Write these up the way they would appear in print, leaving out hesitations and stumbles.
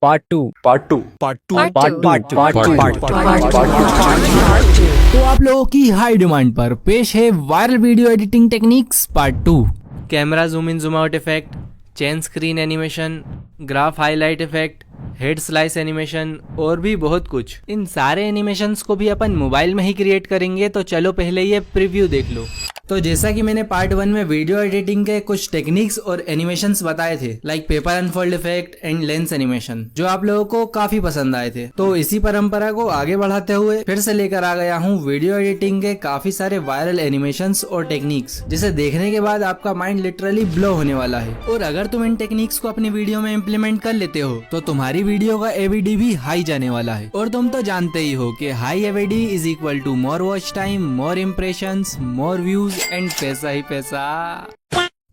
Part two part two part two Part part two. Two part two तो आप लोगों की हाई डिमांड पर पेश है viral video editing techniques part 2। Camera zoom in zoom out effect, chain screen animation, graph highlight effect, head slice animation और भी बहुत कुछ। इन सारे एनिमेशंस को भी अपन मोबाइल में ही क्रिएट करेंगे, तो चलो पहले ये प्रीव्यू देख लो। तो जैसा कि मैंने पार्ट 1 में वीडियो एडिटिंग के कुछ टेक्निक्स और एनिमेशंस बताए थे, like paper unfold effect and lens animation, जो आप लोगों को काफी पसंद आए थे। तो इसी परंपरा को आगे बढ़ाते हुए फिर से लेकर आ गया हूँ वीडियो एडिटिंग के काफी सारे वायरल एनिमेशंस और टेक्निक्स, जिसे देखने के बाद आपका माइंड लिटरली ब्लो होने वाला है। और अगर तुम इन टेक्निक्स को अपनी वीडियो में इम्प्लीमेंट कर लेते हो तो तुम्हारी वीडियो का एवीडी भी हाई जाने वाला है। और तुम तो जानते ही हो कि high AVD is equal to more watch time, more impressions, more views and पैसा ही पैसा।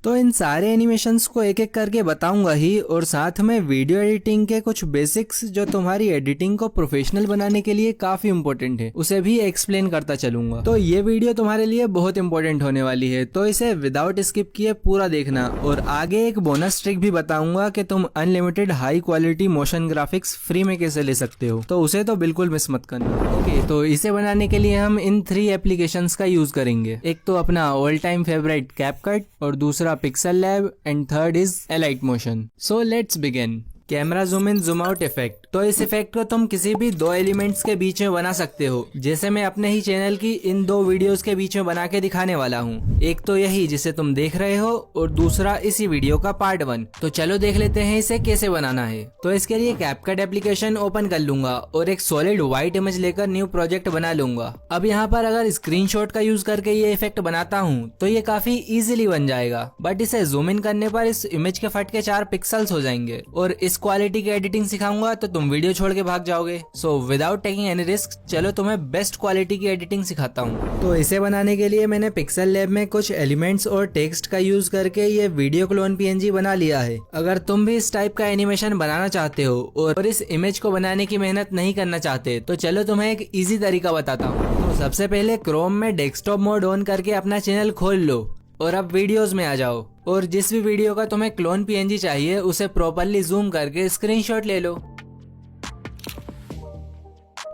तो इन सारे एनिमेशंस को एक एक करके बताऊंगा ही, और साथ में वीडियो एडिटिंग के कुछ बेसिक्स जो तुम्हारी एडिटिंग को प्रोफेशनल बनाने के लिए काफी इम्पोर्टेंट है, उसे भी एक्सप्लेन करता चलूंगा। तो ये वीडियो तुम्हारे लिए बहुत इम्पोर्टेंट होने वाली है, तो इसे विदाउट स्किप किए पूरा देखना। और आगे एक बोनस ट्रिक भी बताऊंगा कि तुम unlimited high quality motion graphics free में कैसे ले सकते हो, तो उसे तो बिल्कुल मिस मत करना। ओके, तो इसे बनाने के लिए हम इन 3 एप्लीकेशंस का यूज करेंगे। एक तो अपना ऑल टाइम फेवरेट कैपकट, और दूसरा pixel lab, and third is elite motion. So let's begin. Camera zoom in zoom out effect. तो इस इफेक्ट को तुम किसी भी 2 एलिमेंट्स के बीच में बना सकते हो, जैसे मैं अपने ही चैनल की इन 2 वीडियोस के बीच में बना के दिखाने वाला हूँ। एक तो यही जिसे तुम देख रहे हो, और दूसरा इसी वीडियो का पार्ट 1। तो चलो देख लेते हैं इसे कैसे बनाना है। तो इसके लिए कैपकट एप्लीकेशन ओपन कर लूंगा और एक सॉलिड व्हाइट इमेज लेकर न्यू प्रोजेक्ट बना लूंगा। अब यहाँ पर अगर स्क्रीनशॉट का यूज करके ये इफेक्ट बनाता हूँ तो ये काफी इजीली बन जाएगा, बट इसे जूम इन करने पर इस इमेज के फट के 4 पिक्सल्स हो जाएंगे, और इस क्वालिटी की एडिटिंग सिखाऊंगा तो तुम वीडियो छोड़ के भाग जाओगे। So without taking any risk, चलो तुम्हें बेस्ट क्वालिटी की एडिटिंग सिखाता हूँ। तो इसे बनाने के लिए मैंने पिक्सल लैब में कुछ एलिमेंट्स और टेक्स्ट का यूज करके ये वीडियो क्लोन पीएनजी बना लिया है। अगर तुम भी इस टाइप का एनिमेशन बनाना चाहते हो और इस इमेज को बनाने की मेहनत नहीं करना चाहते, तो चलो तुम्हें एक इजी तरीका बताता हूँ। तो सबसे पहले क्रोम में डेस्कटॉप मोड ऑन करके अपना चैनल खोल लो, और अब वीडियोस में आ जाओ, और जिस भी वीडियो का तुम्हें क्लोन पीएनजी चाहिए उसे प्रॉपर्ली जूम करके स्क्रीनशॉट ले लो।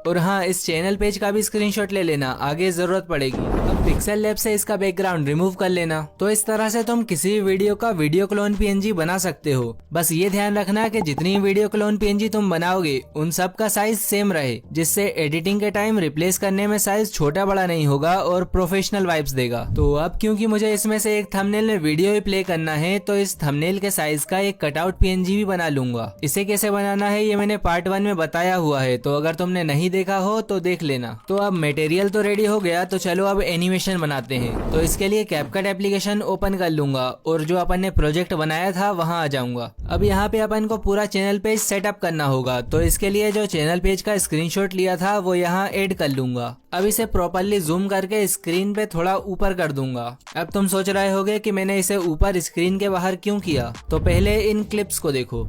और हाँ, इस चैनल पेज का भी स्क्रीनशॉट ले लेना, आगे जरूरत पड़ेगी। अब पिक्सल लैब से इसका बैकग्राउंड रिमूव कर लेना। तो इस तरह से तुम किसी भी वीडियो का वीडियो क्लोन पीएनजी बना सकते हो। बस ये ध्यान रखना कि जितनी वीडियो क्लोन पीएनजी तुम बनाओगे उन सब का साइज सेम रहे, जिससे एडिटिंग के टाइम रिप्लेस करने में साइज छोटा बड़ा नहीं होगा और प्रोफेशनल वाइब्स देगा। तो अब क्योंकि मुझे इसमें से एक थंबनेल में वीडियो ही प्ले करना है, तो इस थंबनेल के साइज का एक कटआउट पीएनजी भी बना लूंगा। इसे कैसे बनाना है ये मैंने पार्ट 1 में बताया हुआ है, तो अगर तुमने नहीं देखा हो तो देख लेना। तो अब मटेरियल तो रेडी हो गया, तो चलो अब एनिमेशन बनाते हैं। तो इसके लिए कैपकट एप्लीकेशन ओपन कर लूंगा और जो अपन ने प्रोजेक्ट बनाया था वहां आ जाऊंगा। अब यहाँ पे अपन को पूरा चैनल पेज सेटअप करना होगा, तो इसके लिए जो चैनल पेज का स्क्रीनशॉट लिया था वो यहाँ ऐड कर लूंगा। अब इसे प्रॉपर्ली जूम करके स्क्रीन पे थोड़ा ऊपर कर दूंगा। अब तुम सोच रहे होगे कि मैंने इसे ऊपर स्क्रीन के बाहर क्यों किया, तो पहले इन क्लिप्स को देखो।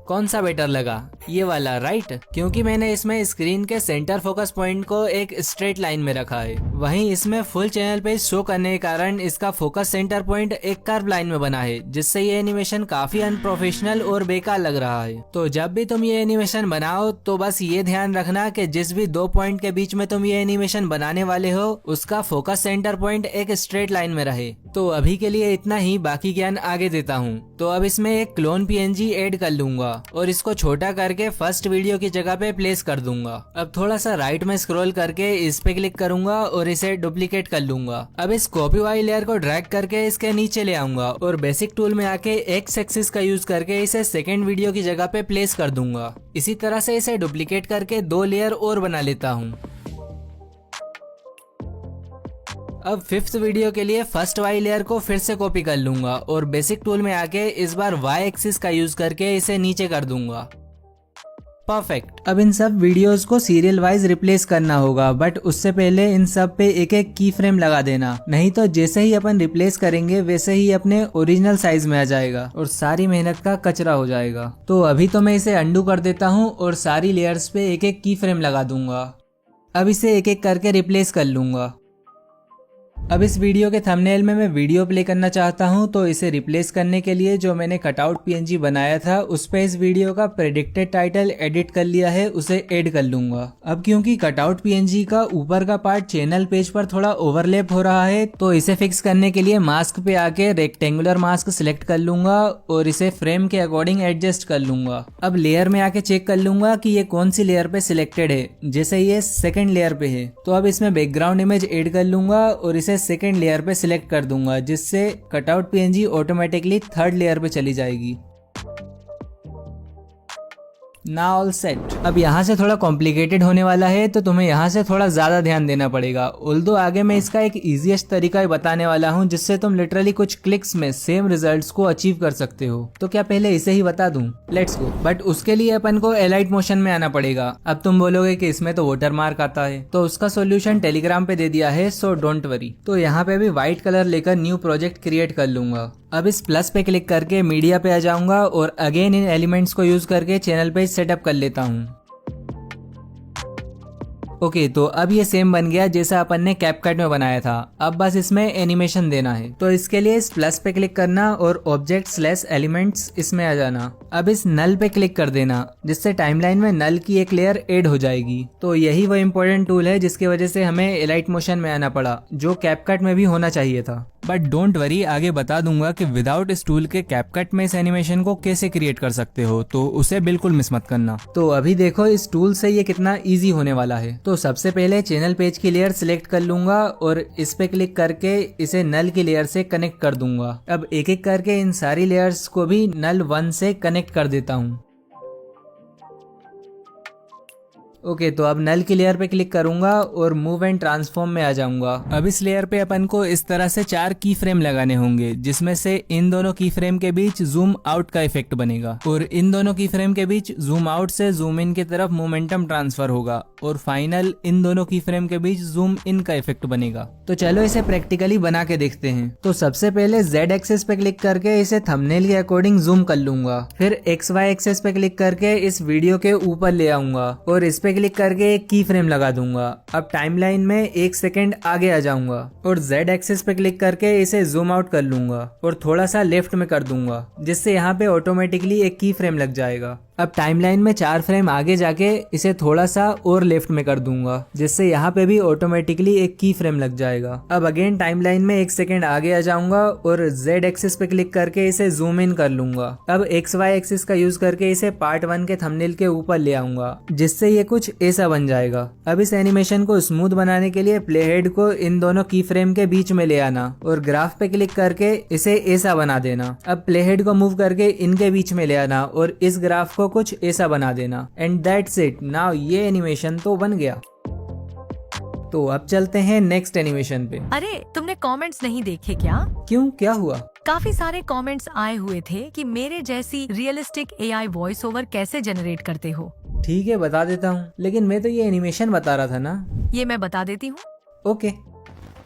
कौन सा बेटर लगा, ये वाला, राइट? क्योंकि मैंने इसमें स्क्रीन के सेंटर फोकस पॉइंट को एक स्ट्रेट लाइन में रखा है, वहीं इसमें फुल चैनल पेज शो करने के कारण इसका फोकस सेंटर पॉइंट एक कर्व लाइन में बना है, जिससे ये एनिमेशन काफी अनप्रोफेशनल और बेकार लग रहा है। तो जब भी तुम ये एनिमेशन बनाओ तो बस ये ध्यान रखना कि जिस भी 2 पॉइंट के बीच में तुम ये एनिमेशन बनाने वाले हो उसका फोकस सेंटर पॉइंट एक स्ट्रेट लाइन में रहे। तो अभी के लिए इतना ही, बाकी ज्ञान आगे देता हूँ। तो अब इसमें एक क्लोन पीएनजी ऐड कर लूंगा और इसको छोटा करके फर्स्ट वीडियो की जगह पे प्लेस कर दूंगा। अब थोड़ा सा राइट में स्क्रॉल करके इस पे क्लिक करूंगा और इसे डुप्लीकेट कर लूंगा। अब इस कॉपी वाली लेयर को ड्रैग करके इसके नीचे ले आऊंगा और बेसिक टूल में आके एक्स एक्सिस का यूज करके इसे सेकेंड वीडियो की जगह पे प्लेस कर दूंगा। इसी तरह से इसे डुप्लीकेट करके 2 लेयर और बना लेता हूँ। अब 5th वीडियो के लिए फर्स्ट वाई लेयर को फिर से कॉपी कर लूंगा और बेसिक टूल में आके इस बार वाई एक्सिस का यूज करके इसे नीचे कर दूंगा। परफेक्ट। अब इन सब वीडियोस को सीरियल वाइज रिप्लेस करना होगा, बट उससे पहले इन सब पे एक एक की फ्रेम लगा देना, नहीं तो जैसे ही अपन रिप्लेस करेंगे वैसे ही अपने ओरिजिनल साइज में आ जाएगा और सारी मेहनत का कचरा हो जाएगा। तो अभी तो मैं इसे अंडू कर देता हूँ और सारी लेयर्स पे एक एक की फ्रेम लगा दूंगा। अब इसे एक एक करके रिप्लेस कर लूंगा। अब इस वीडियो के थंबनेल में मैं वीडियो प्ले करना चाहता हूं, तो इसे रिप्लेस करने के लिए जो मैंने कटआउट पीएनजी बनाया था उस पे इस वीडियो का प्रेडिक्टेड टाइटल एडिट कर लिया है, उसे ऐड कर लूंगा। अब क्योंकि कटआउट पीएनजी का ऊपर का पार्ट चैनल पेज पर थोड़ा ओवरलैप हो रहा है, तो इसे फिक्स करने के लिए मास्क पे आके रेक्टेंगुलर मास्क सिलेक्ट कर लूंगा और इसे फ्रेम के अकॉर्डिंग एडजस्ट कर लूंगा। अब लेयर में आके चेक कर लूंगा कि ये कौन सी लेयर पे सिलेक्टेड है। जैसे ये सेकंड लेयर पे है तो अब इसमें बैकग्राउंड इमेज ऐड कर लूंगा और इसे सेकंड लेयर पे सिलेक्ट कर दूंगा, जिससे cutout PNG automatically third layer पे चली जाएगी। Now all set. अब यहाँ से थोड़ा कॉम्प्लिकेटेड होने वाला है, तो तुम्हें यहाँ से थोड़ा ज्यादा ध्यान देना पड़ेगा। ऑल्दो आगे मैं इसका एक इजीएस्ट तरीका ही बताने वाला हूँ, जिससे तुम लिटरली कुछ क्लिक्स में सेम रिजल्ट्स को अचीव कर सकते हो। तो क्या पहले इसे ही बता दूं? Let's go. बट उसके लिए अपन को एलाइट मोशन में आना पड़ेगा। अब तुम बोलोगे कि इसमें तो वाटर मार्क आता है, तो उसका सोल्यूशन टेलीग्राम पे दे दिया है, सो डोंट वरी। तो यहाँ पे भी व्हाइट कलर लेकर न्यू प्रोजेक्ट क्रिएट कर लूंगा। अब इस प्लस पे क्लिक करके मीडिया पे आ जाऊंगा और अगेन इन एलिमेंट्स को यूज करके चैनल पेज सेटअप कर लेता हूँ। ओके, तो अब ये सेम बन गया जैसा अपन ने कैपकट में बनाया था। अब बस इसमें एनिमेशन देना है। तो इसके लिए इस प्लस पे क्लिक करना और ऑब्जेक्ट/एलिमेंट्स इसमें आ जाना। अब इस नल पे क्लिक कर देना, जिससे टाइमलाइन में नल की एक लेयर ऐड हो जाएगी। तो यही वो इम्पोर्टेंट टूल है जिसकी वजह से हमें एलाइट मोशन में आना पड़ा, जो कैपकट में भी होना चाहिए था। बट डोंट वरी, आगे बता दूंगा कि विदाउट इस टूल के कैपकट में इस एनिमेशन को कैसे क्रिएट कर सकते हो, तो उसे बिल्कुल मिस मत करना। तो अभी देखो इस टूल से ये कितना इजी होने वाला है। तो सबसे पहले चैनल पेज की लेयर सिलेक्ट कर लूंगा और इस पे क्लिक करके इसे नल की लेयर से कनेक्ट कर दूंगा। अब एक एक करके इन सारी लेयर्स को भी नल 1 से कनेक्ट कर देता हूँ। ओके, तो अब नल की लेयर पे क्लिक करूंगा और मूव एंड ट्रांसफॉर्म में आ जाऊंगा। अब इस लेयर पे अपन को इस तरह से 4 की फ्रेम लगाने होंगे, जिसमें से इन दोनों की फ्रेम के बीच जूम आउट का इफेक्ट बनेगा और इन दोनों की फ्रेम के बीच जूम आउट से जूम इन की तरफ मोमेंटम ट्रांसफर होगा और फाइनल इन दोनों की फ्रेम के बीच जूम इन का इफेक्ट बनेगा। तो चलो इसे प्रैक्टिकली बना के देखते हैं। तो सबसे पहले Z एक्सेस पे क्लिक करके इसे थंबनेल के अकॉर्डिंग जूम कर लूंगा। फिर XY एक्सेस पे क्लिक करके इस वीडियो के ऊपर ले आऊंगा और इस पे क्लिक करके एक की फ्रेम लगा दूंगा। अब टाइमलाइन में 1 सेकेंड आगे आ जाऊंगा और Z एक्सेस पे क्लिक करके इसे जूम आउट कर लूंगा और थोड़ा सा लेफ्ट में कर दूंगा, जिससे यहाँ पे ऑटोमेटिकली एक की फ्रेम लग जाएगा। अब टाइमलाइन में 4 फ्रेम आगे जाके इसे थोड़ा सा और लेफ्ट में कर दूंगा, जिससे यहाँ पे भी ऑटोमेटिकली एक की फ्रेम लग जाएगा। अब अगेन टाइमलाइन में 1 सेकेंड आगे आ जाऊंगा और Z एक्सिस पे क्लिक करके इसे जूम इन कर लूंगा। अब XY एक्सिस का यूज करके इसे पार्ट 1 के थंबनेल के ऊपर ले आऊंगा, जिससे ये कुछ ऐसा बन जाएगा। अब इस एनिमेशन को स्मूथ बनाने के लिए प्ले हेड को इन दोनों की फ्रेम के बीच में ले आना और ग्राफ पे क्लिक करके इसे ऐसा बना देना। अब प्ले हेड को मूव करके इनके बीच में ले आना और इस ग्राफ को कुछ ऐसा बना देना। And that's it. नाउ ये एनिमेशन तो बन गया। तो अब चलते हैं नेक्स्ट एनिमेशन पे। अरे तुमने कमेंट्स नहीं देखे क्या? क्यों, क्या हुआ? काफी सारे कमेंट्स आए हुए थे कि मेरे जैसी रियलिस्टिक AI वॉइस ओवर कैसे जनरेट करते हो। ठीक है, बता देता हूँ, लेकिन मैं तो ये एनिमेशन बता रहा था ना। ये मैं बता देती हूँ। ओके।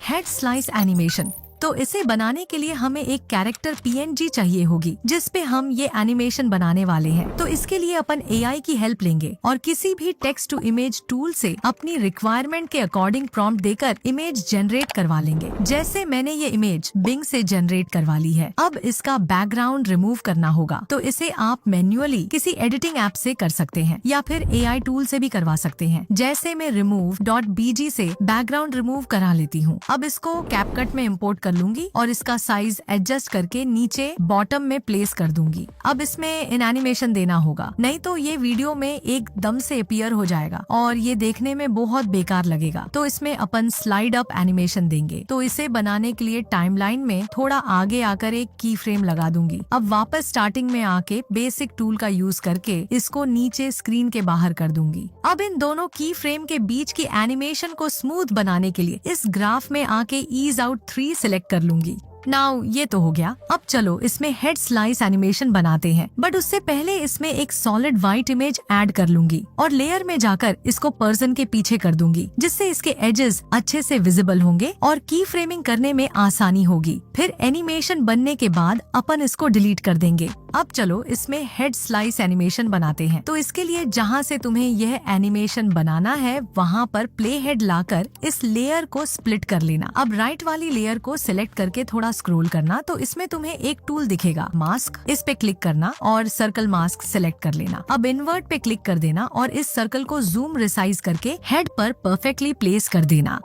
Head slice animation. तो इसे बनाने के लिए हमें एक कैरेक्टर PNG चाहिए होगी, जिस पे हम ये एनिमेशन बनाने वाले हैं। तो इसके लिए अपन AI की हेल्प लेंगे और किसी भी टेक्स्ट टू इमेज टूल से अपनी रिक्वायरमेंट के अकॉर्डिंग प्रॉम्प्ट देकर इमेज जनरेट करवा लेंगे। जैसे मैंने ये इमेज बिंग से जनरेट करवा ली है। अब इसका बैकग्राउंड रिमूव करना होगा, तो इसे आप मैन्युअली किसी एडिटिंग ऐप से कर सकते हैं या फिर AI टूल से भी करवा सकते हैं। जैसे मैं remove.bg से बैकग्राउंड रिमूव करा लेती हूँ। अब इसको कैपकट में इम्पोर्ट कर लूंगी और इसका साइज एडजस्ट करके नीचे बॉटम में प्लेस कर दूंगी। अब इसमें इन एनिमेशन देना होगा, नहीं तो ये वीडियो में एकदम से अपीयर हो जाएगा और ये देखने में बहुत बेकार लगेगा। तो इसमें अपन स्लाइड अप एनिमेशन देंगे। तो इसे बनाने के लिए टाइमलाइन में थोड़ा आगे आकर एक की फ्रेम लगा दूंगी। अब वापस स्टार्टिंग में आके बेसिक टूल का यूज करके इसको नीचे स्क्रीन के बाहर कर दूंगी। अब इन दोनों की फ्रेम के बीच की एनिमेशन को स्मूथ बनाने के लिए इस ग्राफ में आके ईज आउट 3 सिलेक्ट कर लूंगी। नाउ ये तो हो गया। अब चलो इसमें हेड स्लाइस एनिमेशन बनाते हैं, बट उससे पहले इसमें एक सॉलिड व्हाइट इमेज ऐड कर लूंगी और लेयर में जाकर इसको पर्सन के पीछे कर दूंगी, जिससे इसके एजेस अच्छे से विजिबल होंगे और की फ्रेमिंग करने में आसानी होगी। फिर एनिमेशन बनने के बाद अपन इसको डिलीट कर देंगे। अब चलो इसमें हेड स्लाइस एनिमेशन बनाते हैं। तो इसके लिए जहाँ से तुम्हें यह एनिमेशन बनाना है वहाँ पर प्ले हेड लाकर इस लेयर को स्प्लिट कर लेना। अब राइट वाली लेयर को सिलेक्ट करके थोड़ा स्क्रॉल करना, तो इसमें तुम्हें एक टूल दिखेगा मास्क, इस पे क्लिक करना और सर्कल मास्क सिलेक्ट कर लेना। अब इन्वर्ट पे क्लिक कर देना और इस सर्कल को जूम रिसाइज करके हेड पर परफेक्टली प्लेस कर देना,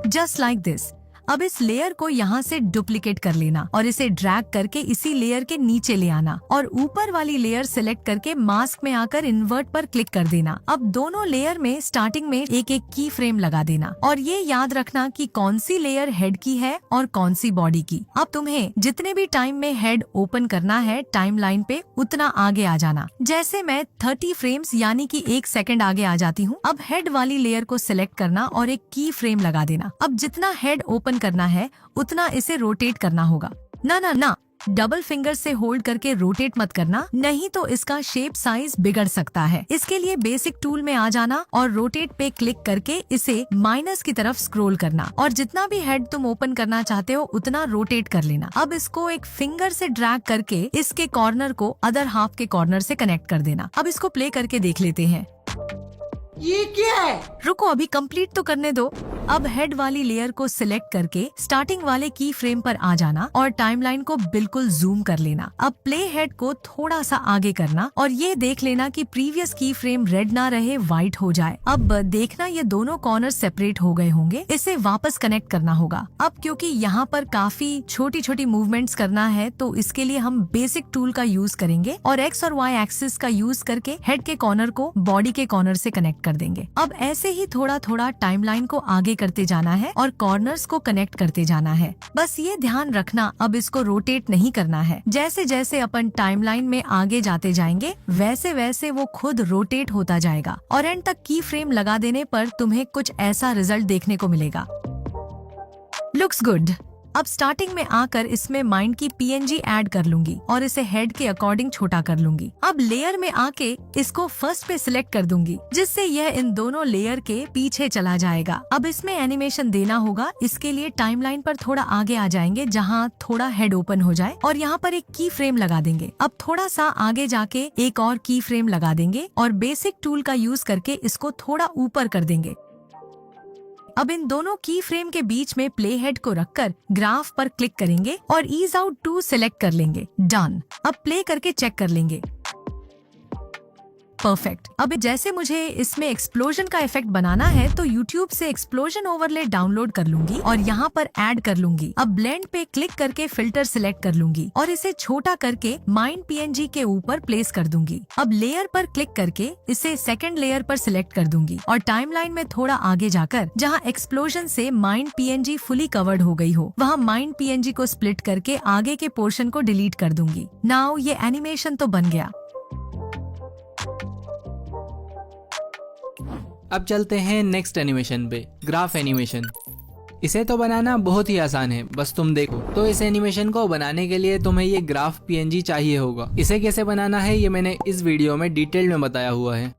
जस्ट लाइक दिस। अब इस लेयर को यहाँ से डुप्लीकेट कर लेना और इसे ड्रैग करके इसी लेयर के नीचे ले आना और ऊपर वाली लेयर सिलेक्ट करके मास्क में आकर इन्वर्ट पर क्लिक कर देना। अब दोनों लेयर में स्टार्टिंग में एक एक की फ्रेम लगा देना और ये याद रखना कि कौन सी लेयर हेड की है और कौन सी बॉडी की। अब तुम्हें जितने भी टाइम में हेड ओपन करना है टाइम लाइन पे उतना आगे आ जाना। जैसे मैं 30 फ्रेम्स यानी कि 1 सेकंड आगे आ जाती हूँ। अब हेड वाली लेयर को सिलेक्ट करना और एक की फ्रेम लगा देना। अब जितना हेड ओपन करना है उतना इसे रोटेट करना होगा। ना, डबल फिंगर से होल्ड करके रोटेट मत करना, नहीं तो इसका शेप साइज बिगड़ सकता है। इसके लिए बेसिक टूल में आ जाना और रोटेट पे क्लिक करके इसे माइनस की तरफ स्क्रॉल करना और जितना भी हेड तुम ओपन करना चाहते हो उतना रोटेट कर लेना। अब इसको एक फिंगर से ड्रैग करके इसके कॉर्नर को अदर हाफ के कॉर्नर से कनेक्ट कर देना। अब इसको प्ले करके देख लेते हैं। ये क्या है? रुको, अभी कंप्लीट तो करने दो। अब हेड वाली लेयर को सिलेक्ट करके स्टार्टिंग वाले की फ्रेम पर आ जाना और टाइमलाइन को बिल्कुल जूम कर लेना। अब प्ले हेड को थोड़ा सा आगे करना और ये देख लेना कि प्रीवियस की फ्रेम रेड ना रहे, व्हाइट हो जाए। अब देखना ये दोनों कॉर्नर सेपरेट हो गए होंगे, इसे वापस कनेक्ट करना होगा। अब क्योंकि यहाँ पर काफी छोटी छोटी मूवमेंट्स करना है तो इसके लिए हम बेसिक टूल का यूज करेंगे और एक्स और वाई एक्सिस का यूज करके हेड के कॉर्नर को बॉडी के कॉर्नर से कनेक्ट कर देंगे। अब ऐसे ही थोड़ा थोड़ा टाइमलाइन को आगे करते जाना है और कॉर्नर्स को कनेक्ट करते जाना है। बस ये ध्यान रखना अब इसको रोटेट नहीं करना है। जैसे जैसे अपन टाइमलाइन में आगे जाते जाएंगे वैसे वैसे वो खुद रोटेट होता जाएगा और एंड तक की फ्रेम लगा देने पर तुम्हें कुछ ऐसा रिजल्ट देखने को मिलेगा। Looks good. अब स्टार्टिंग में आकर इसमें माइंड की PNG ऐड कर लूंगी और इसे हेड के अकॉर्डिंग छोटा कर लूंगी। अब लेयर में आके इसको फर्स्ट पे सिलेक्ट कर दूंगी जिससे यह इन दोनों लेयर के पीछे चला जाएगा। अब इसमें एनिमेशन देना होगा, इसके लिए टाइमलाइन पर थोड़ा आगे आ जाएंगे जहां थोड़ा हेड ओपन हो जाए और यहाँ पर एक की फ्रेम लगा देंगे। अब थोड़ा सा आगे जाके एक और की फ्रेम लगा देंगे और बेसिक टूल का यूज करके इसको थोड़ा ऊपर कर देंगे। अब इन दोनों की फ्रेम के बीच में प्ले हेड को रखकर ग्राफ पर क्लिक करेंगे और ईज आउट टू सिलेक्ट कर लेंगे। डन। अब प्ले करके चेक कर लेंगे। परफेक्ट। अब जैसे मुझे इसमें एक्सप्लोजन का इफेक्ट बनाना है तो YouTube से एक्सप्लोजन ओवरले डाउनलोड कर लूंगी और यहाँ पर ऐड कर लूंगी। अब ब्लेंड पे क्लिक करके फिल्टर सिलेक्ट कर लूंगी और इसे छोटा करके माइंड PNG के ऊपर प्लेस कर दूंगी। अब लेयर पर क्लिक करके इसे सेकंड लेयर पर सिलेक्ट कर दूंगी और टाइमलाइन में थोड़ा आगे जाकर जहाँ एक्सप्लोजन से माइंड PNG फुली कवर्ड हो गई हो वहाँ माइंड PNG को स्प्लिट करके आगे के पोर्शन को डिलीट कर दूंगी। नाउ ये एनिमेशन तो बन गया। अब चलते हैं नेक्स्ट एनिमेशन पे, ग्राफ एनिमेशन। इसे तो बनाना बहुत ही आसान है, बस तुम देखो। तो इस एनिमेशन को बनाने के लिए तुम्हें ये ग्राफ PNG चाहिए होगा। इसे कैसे बनाना है ये मैंने इस वीडियो में डिटेल में बताया हुआ है।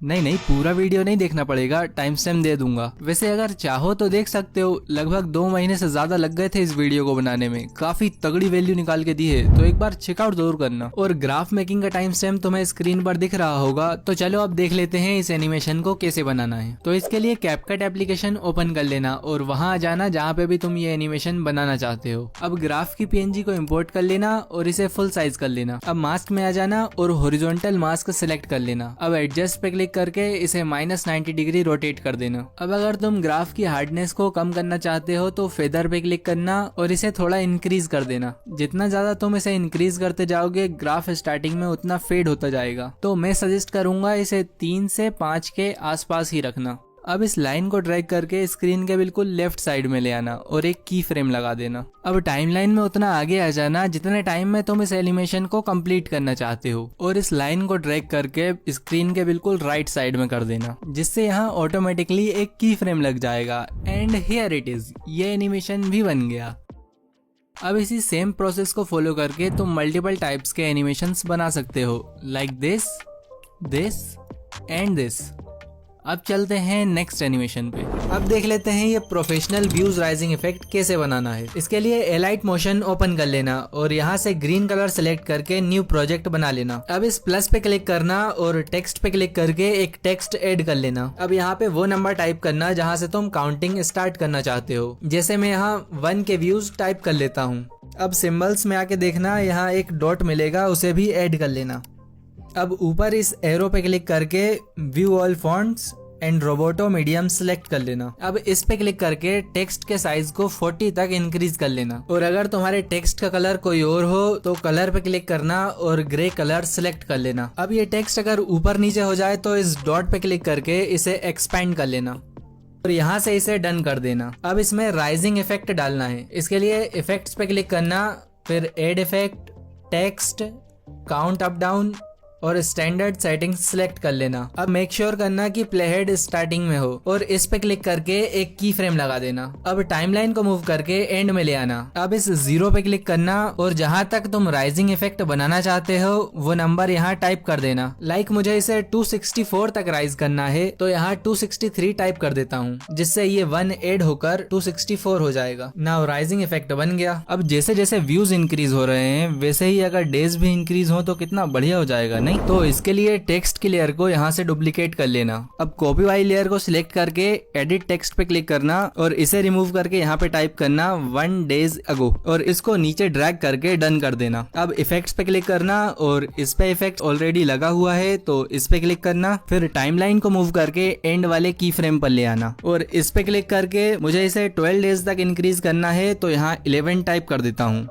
नहीं, पूरा वीडियो नहीं देखना पड़ेगा, टाइम स्टैम्प दे दूंगा। वैसे अगर चाहो तो देख सकते हो, लगभग 2 महीने से ज्यादा लग गए थे इस वीडियो को बनाने में। काफी तगड़ी वैल्यू निकाल के दी है, तो एक बार चेकआउट जरूर करना। और ग्राफ मेकिंग का टाइम स्टैम्प तुम्हें स्क्रीन पर दिख रहा होगा। तो चलो अब देख लेते हैं इस एनिमेशन को कैसे बनाना है। तो इसके लिए कैपकट एप्लीकेशन ओपन कर लेना और वहाँ आ जाना जहाँ पे भी तुम ये एनिमेशन बनाना चाहते हो। अब ग्राफ की PNG को इम्पोर्ट कर लेना और इसे फुल साइज कर लेना। अब मास्क में आ जाना और हॉरिजॉन्टल मास्क सेलेक्ट कर लेना। अब एडजस्ट पे क्लिक करके इसे -90 डिग्री रोटेट कर देना। अब अगर तुम ग्राफ की हार्डनेस को कम करना चाहते हो तो फेदर पे क्लिक करना और इसे थोड़ा इंक्रीज कर देना। जितना ज्यादा तुम इसे इंक्रीज करते जाओगे ग्राफ स्टार्टिंग में उतना फेड होता जाएगा। तो मैं सजेस्ट करूंगा इसे 3 से 5 के आसपास ही रखना। अब इस लाइन को ड्रैग करके स्क्रीन के बिल्कुल लेफ्ट साइड में ले आना और एक की फ्रेम लगा देना। अब टाइमलाइन में उतना आगे आ जाना जितने टाइम में तुम इस एनिमेशन को कंप्लीट करना चाहते हो और इस लाइन को ड्रैग करके स्क्रीन के बिल्कुल राइट साइड में कर देना, जिससे यहाँ ऑटोमेटिकली एक की फ्रेम लग जाएगा। एंड हियर इट इज, ये एनिमेशन भी बन गया। अब इसी सेम प्रोसेस को फॉलो करके तुम मल्टीपल टाइप्स के एनिमेशंस बना सकते हो, like this, this and this. अब चलते हैं नेक्स्ट एनिमेशन पे। अब देख लेते हैं ये प्रोफेशनल व्यूज राइजिंग इफेक्ट कैसे बनाना है। इसके लिए एलाइट मोशन ओपन कर लेना और यहाँ से ग्रीन कलर सेलेक्ट करके न्यू प्रोजेक्ट बना लेना। अब इस प्लस पे क्लिक करना और टेक्स्ट पे क्लिक करके एक टेक्स्ट ऐड कर लेना। अब यहाँ पे वो नंबर टाइप करना जहाँ से तुम काउंटिंग स्टार्ट करना चाहते हो। जैसे मैं यहाँ 1 के व्यूज टाइप कर लेता हूँ। अब सिंबल्स में आके देखना, यहाँ एक डॉट मिलेगा, उसे भी ऐड कर लेना। अब ऊपर इस एरो पे क्लिक करके view all fonts and Roboto medium select कर लेना। अब इस पे क्लिक करके टेक्स्ट के साइज को 40 तक इंक्रीज कर लेना। और अगर तुम्हारे टेक्स्ट का कलर कोई और हो तो कलर पे क्लिक करना और ग्रे कलर सेलेक्ट कर लेना। अब ये टेक्स्ट अगर ऊपर नीचे हो जाए तो इस डॉट पे क्लिक करके इसे एक्सपेंड कर लेना और यहाँ से इसे डन कर देना। अब इसमें राइजिंग इफेक्ट डालना है। इसके लिए इफेक्ट्स पे क्लिक करना, फिर add effect, text, count up down और स्टैंडर्ड सेटिंग्स सिलेक्ट कर लेना। अब मेक श्योर करना कि प्ले हेड स्टार्टिंग में हो और इस पे क्लिक करके एक की फ्रेम लगा देना। अब टाइमलाइन को मूव करके एंड में ले आना। अब इस 0 पे क्लिक करना और जहां तक तुम राइजिंग इफेक्ट बनाना चाहते हो वो नंबर यहाँ टाइप कर देना। लाइक मुझे इसे 264 तक राइज करना है तो यहाँ 263 टाइप कर देता हूँ, जिससे ये 1 ऐड होकर 264 हो जाएगा। नाउ राइजिंग इफेक्ट बन गया। अब जैसे जैसे व्यूज इंक्रीज हो रहे हैं वैसे ही अगर डेज भी इंक्रीज हो तो कितना बढ़िया हो जाएगा, नहीं? तो इसके लिए टेक्स्ट की लेयर को यहाँ से डुप्लीकेट कर लेना। अब कॉपी वाली लेयर को सिलेक्ट करके एडिट टेक्स्ट पे क्लिक करना और इसे रिमूव करके यहाँ पे टाइप करना 1 days ago और इसको नीचे ड्रैग करके डन कर देना। अब इफेक्ट्स पे क्लिक करना और इस पे इफेक्ट ऑलरेडी लगा हुआ है तो इस पे क्लिक करना, फिर टाइमलाइन को मूव करके एंड वाले की फ्रेम पर ले आना और इस पे क्लिक करके मुझे इसे 12 days तक इंक्रीज करना है तो यहाँ 11 टाइप कर देता हूँ।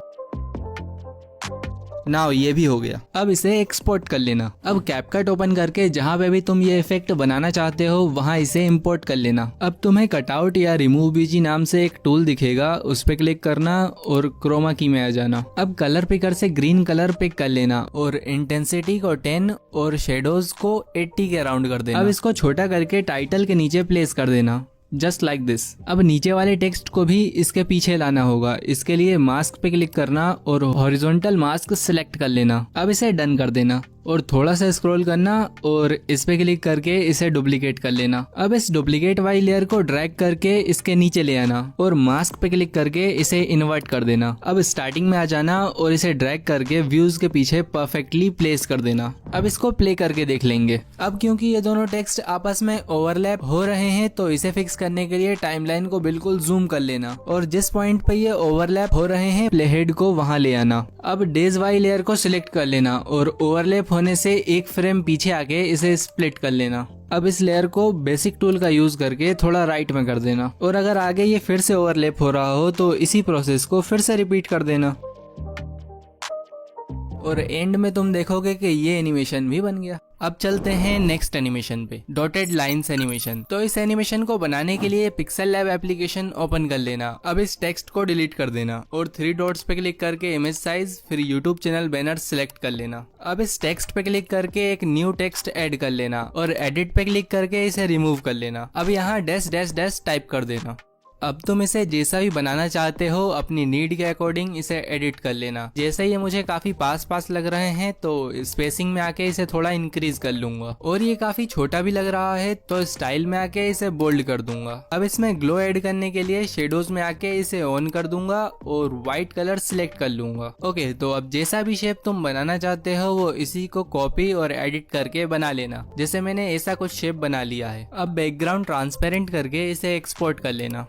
नाउ ये भी हो गया। अब इसे एक्सपोर्ट कर लेना। अब कैपकट ओपन करके जहाँ पे भी तुम ये इफेक्ट बनाना चाहते हो वहाँ इसे इंपोर्ट कर लेना। अब तुम्हें कटआउट या रिमूव बीजी नाम से एक टूल दिखेगा, उस पे क्लिक करना और क्रोमा की में आ जाना। अब कलर पिकर से ग्रीन कलर पिक कर लेना और इंटेंसिटी को 10 और शेडोज को 80 के अराउंड कर देना। अब इसको छोटा करके टाइटल के नीचे प्लेस कर देना, जस्ट लाइक दिस। अब नीचे वाले टेक्स्ट को भी इसके पीछे लाना होगा। इसके लिए मास्क पे क्लिक करना और हॉरिजॉन्टल मास्क सिलेक्ट कर लेना। अब इसे डन कर देना और थोड़ा सा स्क्रॉल करना और इस पे क्लिक करके इसे डुप्लीकेट कर लेना। अब इस डुप्लीकेट वाली लेयर को ड्रैग करके इसके नीचे ले आना और मास्क पे क्लिक करके इसे इन्वर्ट कर देना। अब स्टार्टिंग में आ जाना और इसे ड्रैग करके व्यूज के पीछे परफेक्टली प्लेस कर देना। अब इसको प्ले करके देख लेंगे। अब क्योंकि ये दोनों टेक्स्ट आपस में ओवरलैप हो रहे हैं तो इसे फिक्स करने के लिए टाइमलाइन को बिल्कुल जूम कर लेना और जिस पॉइंट पे ये ओवरलैप हो रहे हैं प्ले हेड को वहां ले आना। अब डेज वाली लेयर को सिलेक्ट कर लेना और ओवरलैप होने से एक फ्रेम पीछे आके इसे स्प्लिट कर लेना। अब इस लेयर को बेसिक टूल का यूज करके थोड़ा राइट में कर देना और अगर आगे ये फिर से ओवरलैप हो रहा हो तो इसी प्रोसेस को फिर से रिपीट कर देना और एंड में तुम देखोगे कि ये एनिमेशन भी बन गया। अब चलते हैं नेक्स्ट एनिमेशन पे, डॉटेड लाइंस एनिमेशन। तो इस एनिमेशन को बनाने के लिए पिक्सेल लैब एप्लीकेशन ओपन कर लेना। अब इस टेक्स्ट को डिलीट कर देना और 3 डॉट्स पे क्लिक करके इमेज साइज, फिर यूट्यूब चैनल बैनर सिलेक्ट कर लेना। अब इस टेक्स्ट पे क्लिक करके एक न्यू टेक्स्ट ऐड कर लेना और एडिट पे क्लिक करके इसे रिमूव कर लेना। अब यहाँ डैश डैश डैश टाइप कर देना। अब तुम इसे जैसा भी बनाना चाहते हो अपनी नीड के अकॉर्डिंग इसे एडिट कर लेना। जैसे ये मुझे काफी पास पास लग रहे हैं तो स्पेसिंग में आके इसे थोड़ा इंक्रीज कर लूंगा और ये काफी छोटा भी लग रहा है तो स्टाइल में आके इसे बोल्ड कर दूंगा। अब इसमें ग्लो ऐड करने के लिए शेडोज में आके इसे ऑन कर दूंगा और व्हाइट कलर सिलेक्ट कर लूंगा। ओके, तो अब जैसा भी शेप तुम बनाना चाहते हो वो इसी को कॉपी और एडिट करके बना लेना। जैसे मैंने ऐसा कुछ शेप बना लिया है। अब बैकग्राउंड ट्रांसपेरेंट करके इसे एक्सपोर्ट कर लेना।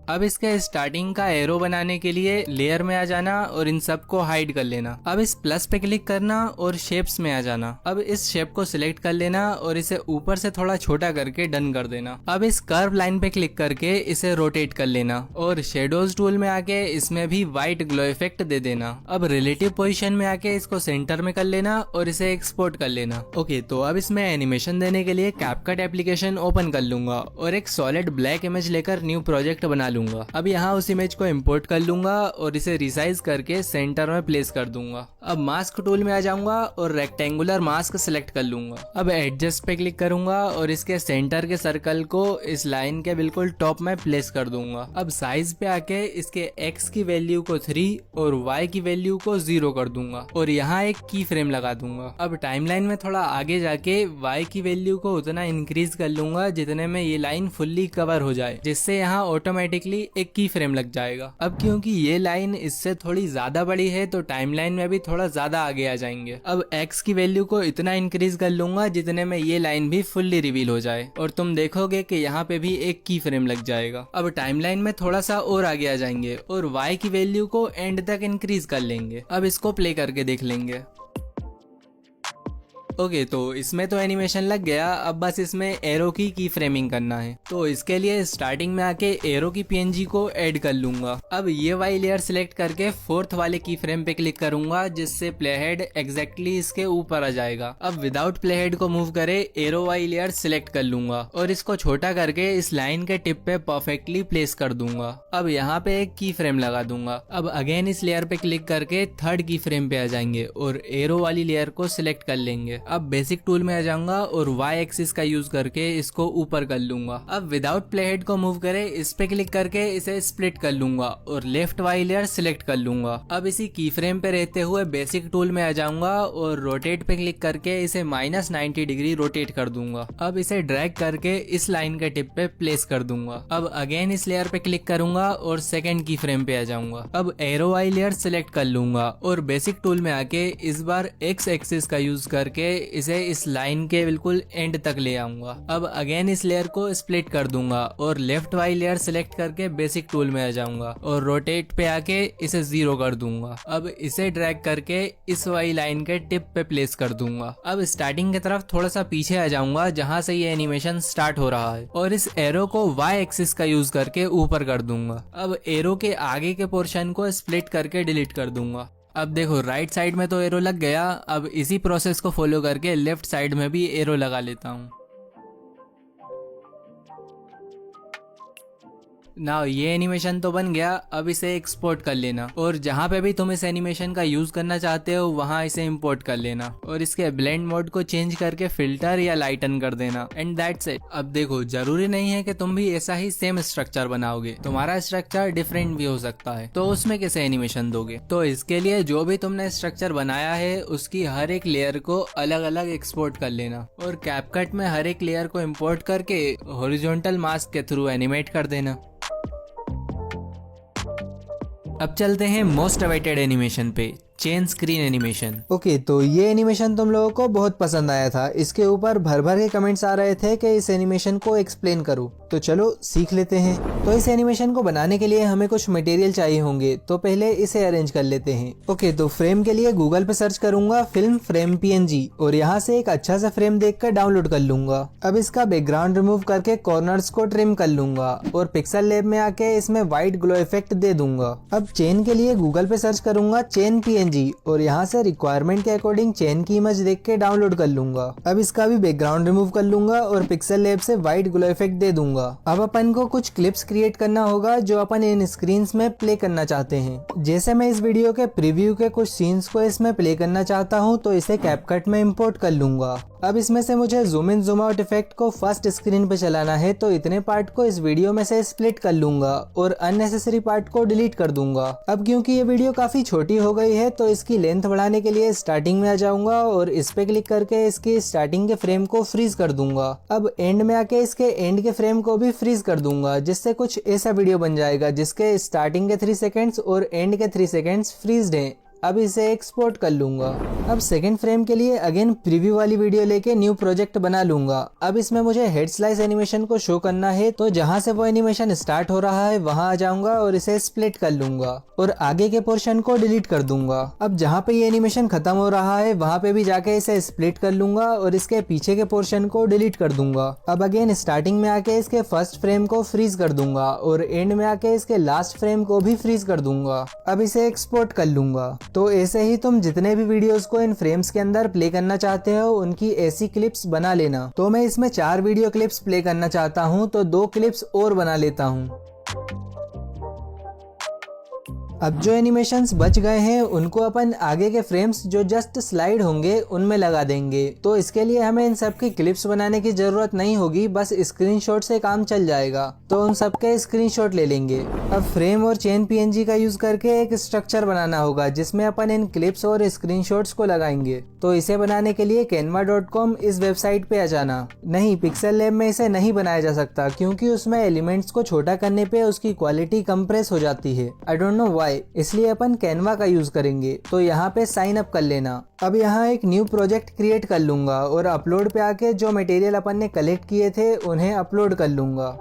अब इसके स्टार्टिंग का एरो बनाने के लिए लेयर में आ जाना और इन सब को हाइड कर लेना। अब इस प्लस पे क्लिक करना और शेप्स में आ जाना। अब इस शेप को सिलेक्ट कर लेना और इसे ऊपर से थोड़ा छोटा करके डन कर देना। अब इस कर्व लाइन पे क्लिक करके इसे रोटेट कर लेना और शेडोज टूल में आके इसमें भी व्हाइट ग्लो इफेक्ट दे देना। अब रिलेटिव पोजीशन में आके इसको सेंटर में कर लेना और इसे एक्सपोर्ट कर लेना। ओके, तो अब इसमें एनिमेशन देने के लिए कैपकट एप्लीकेशन ओपन कर लूंगा और एक सॉलिड ब्लैक इमेज लेकर न्यू प्रोजेक्ट बना लूंगा। अब यहाँ उस इमेज को इम्पोर्ट कर लूंगा और इसे रिसाइज करके सेंटर में प्लेस कर दूंगा। अब मास्क टूल में आ जाऊंगा और रेक्टेंगुलर मास्क सिलेक्ट कर लूंगा। अब एडजस्ट पे क्लिक करूंगा और इसके सेंटर के सर्कल को इस लाइन के बिल्कुल टॉप में प्लेस कर दूंगा। अब साइज पे आके इसके x की वैल्यू को 3 और y की वैल्यू को 0 कर दूंगा और यहाँ एक की फ्रेम लगा दूंगा। अब टाइमलाइन में थोड़ा आगे जाके y की वैल्यू को उतना इंक्रीज कर लूंगा जितने में ये लाइन फुल्ली कवर हो जाए, जिससे यहाँ ऑटोमेटिकली एक की फ्रेम लग जाएगा। अब क्योंकि ये लाइन इससे थोड़ी ज्यादा बड़ी है तो टाइमलाइन में भी थोड़ा ज्यादा आगे आ जाएंगे। अब x की वैल्यू को इतना इंक्रीज कर लूंगा जितने में ये लाइन भी फुल्ली रिवील हो जाए और तुम देखोगे कि यहाँ पे भी एक की फ्रेम लग जाएगा। अब टाइमलाइन में थोड़ा सा और आगे आ जाएंगे और y की वैल्यू को एंड तक इंक्रीज कर लेंगे। अब इसको प्ले करके देख लेंगे। ओके, तो इसमें तो एनिमेशन लग गया। अब बस इसमें एरो की फ्रेमिंग करना है। तो इसके लिए स्टार्टिंग में आके एरो की पीएनजी को ऐड कर लूंगा। अब ये वाली लेयर सिलेक्ट करके फोर्थ वाले की फ्रेम पे क्लिक करूंगा, जिससे प्लेहेड एग्जैक्टली इसके ऊपर आ जाएगा। अब विदाउट प्लेहेड को मूव करे एरो वाली लेयर सिलेक्ट कर लूंगा और इसको छोटा करके इस लाइन के टिप पे परफेक्टली प्लेस कर दूंगा। अब यहाँ पे एक की फ्रेम लगा दूंगा। अब अगेन इस लेयर पे क्लिक करके थर्ड की फ्रेम पे आ जाएंगे और एरो वाली लेयर को सिलेक्ट कर लेंगे। अब बेसिक टूल में आ जाऊंगा और y एक्सिस का यूज करके इसको ऊपर कर लूंगा। अब विदाउट प्लेहेड को मूव करे इस पे क्लिक करके इसे स्प्लिट कर लूंगा और लेफ्ट वाली लेयर सिलेक्ट कर लूंगा। अब इसी की फ्रेम पे रहते हुए बेसिक टूल में आ जाऊंगा और रोटेट पे क्लिक करके इसे -90 डिग्री रोटेट कर दूंगा। अब इसे ड्रैग करके इस लाइन के टिप पे प्लेस कर दूंगा। अब अगेन इस लेयर पे क्लिक करूंगा और सेकंड की फ्रेम पे आ जाऊंगा। अब एरो वाली लेयर सिलेक्ट कर लूंगा और बेसिक टूल में आके इस बार x एक्सिस का यूज करके इसे इस लाइन के बिल्कुल एंड तक ले आऊंगा। अब अगेन इस लेयर को स्प्लिट कर दूंगा और लेफ्ट वाली लेयर सिलेक्ट करके बेसिक टूल में आ जाऊंगा और रोटेट पे आके इसे 0 कर दूंगा। अब इसे ड्रैग करके इस वाली लाइन के टिप पे प्लेस कर दूंगा। अब स्टार्टिंग की तरफ थोड़ा सा पीछे आ जाऊंगा जहां से ये एनिमेशन स्टार्ट हो रहा है और इस एरो को y एक्सिस का यूज करके ऊपर कर दूंगा। अब एरो के आगे के पोर्शन को स्प्लिट करके डिलीट कर दूंगा। अब देखो राइट साइड में तो एरो लग गया। अब इसी प्रोसेस को फॉलो करके लेफ्ट साइड में भी एरो लगा लेता हूँ। नाउ ये एनिमेशन तो बन गया। अब इसे एक्सपोर्ट कर लेना और जहाँ पे भी तुम इस एनिमेशन का यूज करना चाहते हो वहाँ इसे इंपोर्ट कर लेना और इसके ब्लेंड मोड को चेंज करके फिल्टर या लाइटन कर देना एंड दैट्स इट। अब देखो जरूरी नहीं है कि तुम भी ऐसा ही सेम स्ट्रक्चर बनाओगे, तुम्हारा स्ट्रक्चर डिफरेंट भी हो सकता है, तो उसमें कैसे एनिमेशन दोगे? तो इसके लिए जो भी तुमने स्ट्रक्चर बनाया है उसकी हर एक लेयर को अलग अलग एक्सपोर्ट कर लेना और कैपकट में हर एक लेयर को इम्पोर्ट करके हॉरिजॉन्टल मास्क के थ्रू एनिमेट कर देना। अब चलते हैं मोस्ट अवेटेड एनिमेशन पे, चेन स्क्रीन एनिमेशन। ओके, तो ये एनिमेशन तुम लोगों को बहुत पसंद आया था। इसके ऊपर भर भर के कमेंट्स आ रहे थे कि इस एनिमेशन को एक्सप्लेन करूं, तो चलो सीख लेते हैं। तो इस एनिमेशन को बनाने के लिए हमें कुछ मटेरियल चाहिए होंगे, तो पहले इसे अरेंज कर लेते हैं। ओके, तो फ्रेम के लिए गूगल पे सर्च करूंगा फिल्म फ्रेम PNG और यहाँ से एक अच्छा सा फ्रेम देखकर डाउनलोड कर लूंगा। अब इसका बैकग्राउंड रिमूव करके कॉर्नर्स को ट्रिम कर लूंगा और पिक्सल लैब में आके इसमें व्हाइट ग्लो इफेक्ट दे दूंगा। अब चेन के लिए गूगल पे सर्च करूंगा चेन PNG और यहाँ से रिक्वायरमेंट के अकॉर्डिंग चेन की इमेज देख के डाउनलोड कर लूंगा। अब इसका भी बैकग्राउंड रिमूव कर लूंगा और पिक्सल लैब से व्हाइट ग्लो इफेक्ट दे दूंगा। अब अपन को कुछ क्लिप्स क्रिएट करना होगा जो अपन इन स्क्रीन्स में प्ले करना चाहते हैं। जैसे मैं इस वीडियो के प्रीव्यू के कुछ सीन्स को इसमें प्ले करना चाहता हूँ, तो इसे कैपकट में इम्पोर्ट कर लूंगा। अब इसमें से मुझे zoom in zoom out effect को फर्स्ट स्क्रीन पे चलाना है, तो इतने पार्ट को इस वीडियो में से स्प्लिट कर लूंगा और अननेसेसरी पार्ट को डिलीट कर दूंगा। अब क्योंकि ये वीडियो काफी छोटी हो गई है तो इसकी लेंथ बढ़ाने के लिए स्टार्टिंग में आ जाऊंगा और इस पे क्लिक करके इसकी स्टार्टिंग के फ्रेम को फ्रीज कर दूंगा। अब एंड में आके इसके एंड के फ्रेम को भी फ्रीज कर दूंगा, जिससे कुछ ऐसा वीडियो बन जाएगा जिसके स्टार्टिंग के 3 सेकेंड्स और एंड के 3 सेकेंड्स फ्रीज्ड हैं। अब इसे एक्सपोर्ट कर लूंगा। अब सेकंड फ्रेम के लिए अगेन प्रीव्यू वाली वीडियो लेके न्यू प्रोजेक्ट बना लूंगा। अब इसमें मुझे हेड स्लाइस एनिमेशन को शो करना है, तो जहां से वो एनिमेशन स्टार्ट हो रहा है वहां आ जाऊंगा और इसे स्प्लिट कर लूंगा और आगे के पोर्शन को डिलीट कर दूंगा। अब जहां पे ये एनिमेशन खत्म हो रहा है वहां पे भी जाके इसे स्प्लिट कर लूंगा और इसके पीछे के पोर्शन को डिलीट कर दूंगा। अब अगेन स्टार्टिंग में आके इसके फर्स्ट फ्रेम को फ्रीज कर दूंगा और एंड में आके इसके लास्ट फ्रेम को भी फ्रीज कर दूंगा। अब इसे एक्सपोर्ट कर लूंगा। तो ऐसे ही तुम जितने भी वीडियोस को इन फ्रेम्स के अंदर प्ले करना चाहते हो उनकी ऐसी क्लिप्स बना लेना। तो मैं इसमें 4 वीडियो क्लिप्स प्ले करना चाहता हूँ, तो 2 क्लिप्स और बना लेता हूँ। अब जो एनिमेशंस बच गए हैं उनको अपन आगे के फ्रेम्स जो जस्ट स्लाइड होंगे उनमें लगा देंगे। तो इसके लिए हमें इन सब की क्लिप्स बनाने की जरूरत नहीं होगी, बस स्क्रीनशॉट से काम चल जाएगा। तो उन सब के स्क्रीनशॉट ले लेंगे। अब फ्रेम और चेन पीएनजी का यूज करके एक स्ट्रक्चर बनाना होगा जिसमें अपन इन क्लिप्स और स्क्रीनशॉट्स को लगाएंगे। तो इसे बनाने के लिए canva.com इस वेबसाइट पे आ जाना। नहीं, पिक्सेल लैब में इसे नहीं बनाया जा सकता क्योंकि उसमें एलिमेंट्स को छोटा करने पे उसकी क्वालिटी कंप्रेस हो जाती है। आई डोंट नो व्हाई, इसलिए अपन कैनवा का यूज करेंगे। तो यहाँ पे साइन अप कर लेना। अब यहाँ एक न्यू प्रोजेक्ट क्रिएट कर लूंगा और अपलोड पे आके जो मटेरियल अपन ने कलेक्ट किए थे उन्हें अपलोड कर लूंगा।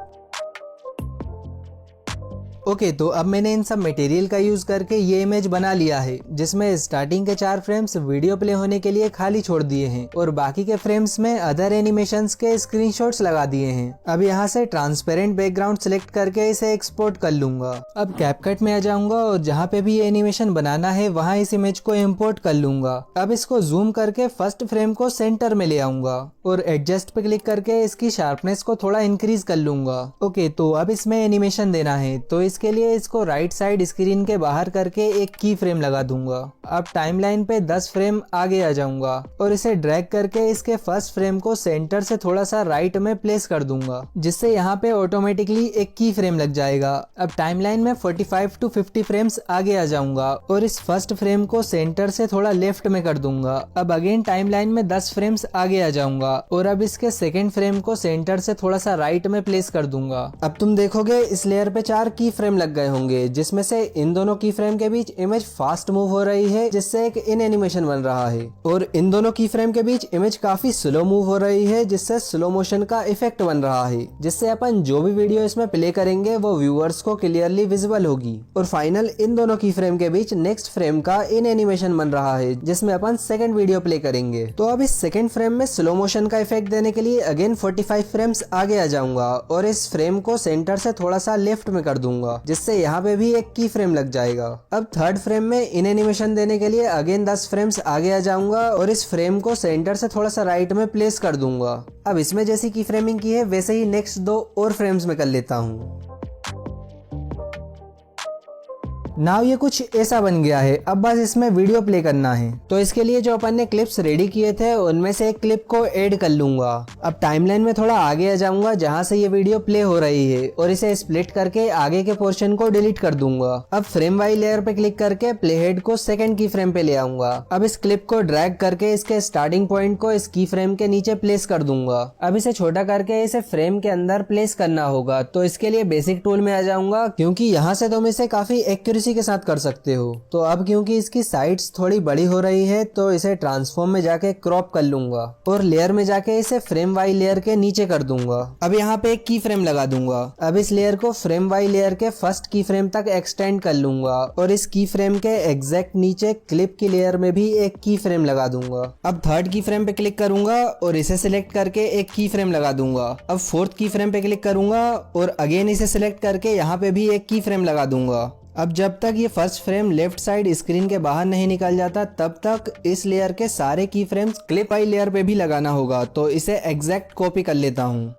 ओके, तो अब मैंने इन सब मटेरियल का यूज करके ये इमेज बना लिया है जिसमें स्टार्टिंग के 4 फ्रेम्स वीडियो प्ले होने के लिए खाली छोड़ दिए हैं और बाकी के फ्रेम्स में अदर एनिमेशंस के स्क्रीनशॉट्स लगा दिए हैं। अब यहाँ से ट्रांसपेरेंट बैकग्राउंड सिलेक्ट करके इसे एक्सपोर्ट कर लूंगा। अब कैपकट में आ जाऊंगा और जहाँ पे भी ये एनिमेशन बनाना है वहाँ इस इमेज को इम्पोर्ट कर लूंगा। अब इसको जूम करके फर्स्ट फ्रेम को सेंटर में ले आऊंगा और एडजस्ट पे क्लिक करके इसकी शार्पनेस को थोड़ा इंक्रीज कर लूंगा। ओके, तो अब इसमें एनिमेशन देना है तो इसके लिए इसको राइट साइड स्क्रीन के बाहर करके एक की फ्रेम लगा दूंगा। अब टाइमलाइन पे 10 फ्रेम आगे आ जाऊंगा और इसे ड्रैग करके इसके फर्स्ट फ्रेम को सेंटर से थोड़ा सा राइट में प्लेस कर दूंगा जिससे यहाँ पे ऑटोमेटिकली एक की फ्रेम लग जाएगा। अब टाइमलाइन में 45 to 50 फ्रेम्स आगे आ जाऊंगा और इस फर्स्ट फ्रेम को सेंटर से थोड़ा लेफ्ट में कर दूंगा। अब अगेन टाइमलाइन में 10 फ्रेम्स आगे आ जाऊंगा और अब इसके सेकेंड फ्रेम को सेंटर से थोड़ा सा राइट में प्लेस कर दूंगा। अब तुम देखोगे इस लेयर पे 4 की फ्रेम लग गए होंगे जिसमें से इन दोनों की फ्रेम के बीच इमेज फास्ट मूव हो रही है जिससे एक इन एनिमेशन बन रहा है और इन दोनों की फ्रेम के बीच इमेज काफी स्लो मूव हो रही है जिससे स्लो मोशन का इफेक्ट बन रहा है जिससे अपन जो भी वीडियो इसमें प्ले करेंगे वो व्यूअर्स को क्लियरली विजिबल होगी। और फाइनल इन दोनों की फ्रेम के बीच नेक्स्ट फ्रेम का इन एनिमेशन बन रहा है जिसमें अपन सेकंड वीडियो प्ले करेंगे। तो अब इस सेकंड फ्रेम में स्लो मोशन का इफेक्ट देने के लिए अगेन 45 फ्रेम्स आगे आ जाऊंगा और इस फ्रेम को सेंटर से थोड़ा सा लेफ्ट में कर दूंगा जिससे यहाँ पे भी एक की फ्रेम लग जाएगा। अब थर्ड फ्रेम में इन एनिमेशन देने के लिए अगेन 10 फ्रेम्स आगे आ जाऊंगा और इस फ्रेम को सेंटर से थोड़ा सा राइट में प्लेस कर दूंगा। अब इसमें जैसी की फ्रेमिंग की है वैसे ही नेक्स्ट 2 और फ्रेम्स में कर लेता हूँ। नाउ ये कुछ ऐसा बन गया है। अब बस इसमें वीडियो प्ले करना है। तो इसके लिए जो अपन ने क्लिप्स रेडी किए थे उनमें से एक क्लिप को ऐड कर लूंगा। अब टाइमलाइन में थोड़ा आगे आ जाऊंगा जहां से ये वीडियो प्ले हो रही है और इसे स्प्लिट करके आगे के पोर्शन को डिलीट कर दूंगा। अब फ्रेम वाई लेयर पे क्लिक करके प्ले हेड को सेकंड की फ्रेम पे ले आऊंगा। अब इस क्लिप को ड्रैग करके इसके स्टार्टिंग पॉइंट को इस की फ्रेम के नीचे प्लेस कर दूंगा। अब इसे छोटा करके इसे फ्रेम के अंदर प्लेस करना होगा। तो इसके लिए बेसिक टूल में आ जाऊंगा क्योंकि यहाँ से तुम इसे काफी एक्यूरेसी के साथ कर सकते हो। तो अब क्योंकि इसकी साइड्स थोड़ी बड़ी हो रही है तो इसे ट्रांसफॉर्म में जाके क्रॉप कर लूंगा और लेयर में जाके इसे फ्रेम वाई लेयर के नीचे कर दूंगा। अब यहाँ पे एक की फ्रेम लगा दूंगा। अब इस लेयर को फ्रेम वाई लेयर के फर्स्ट की फ्रेम तक एक्सटेंड कर लूंगा और इस की फ्रेम के एग्जैक्ट नीचे क्लिप की लेयर में भी एक की फ्रेम लगा दूंगा। अब थर्ड की फ्रेम पे क्लिक करूंगा और इसे सिलेक्ट करके एक की फ्रेम लगा दूंगा। अब फोर्थ की फ्रेम पे क्लिक करूंगा और अगेन इसे सिलेक्ट करके यहाँ पे भी एक की फ्रेम लगा दूंगा। अब जब तक ये first frame left side screen के बाहर नहीं निकल जाता तब तक इस लेयर के सारे की फ्रेम्स क्लिप वाई लेयर पे भी लगाना होगा। तो इसे एग्जैक्ट कॉपी कर लेता हूँ।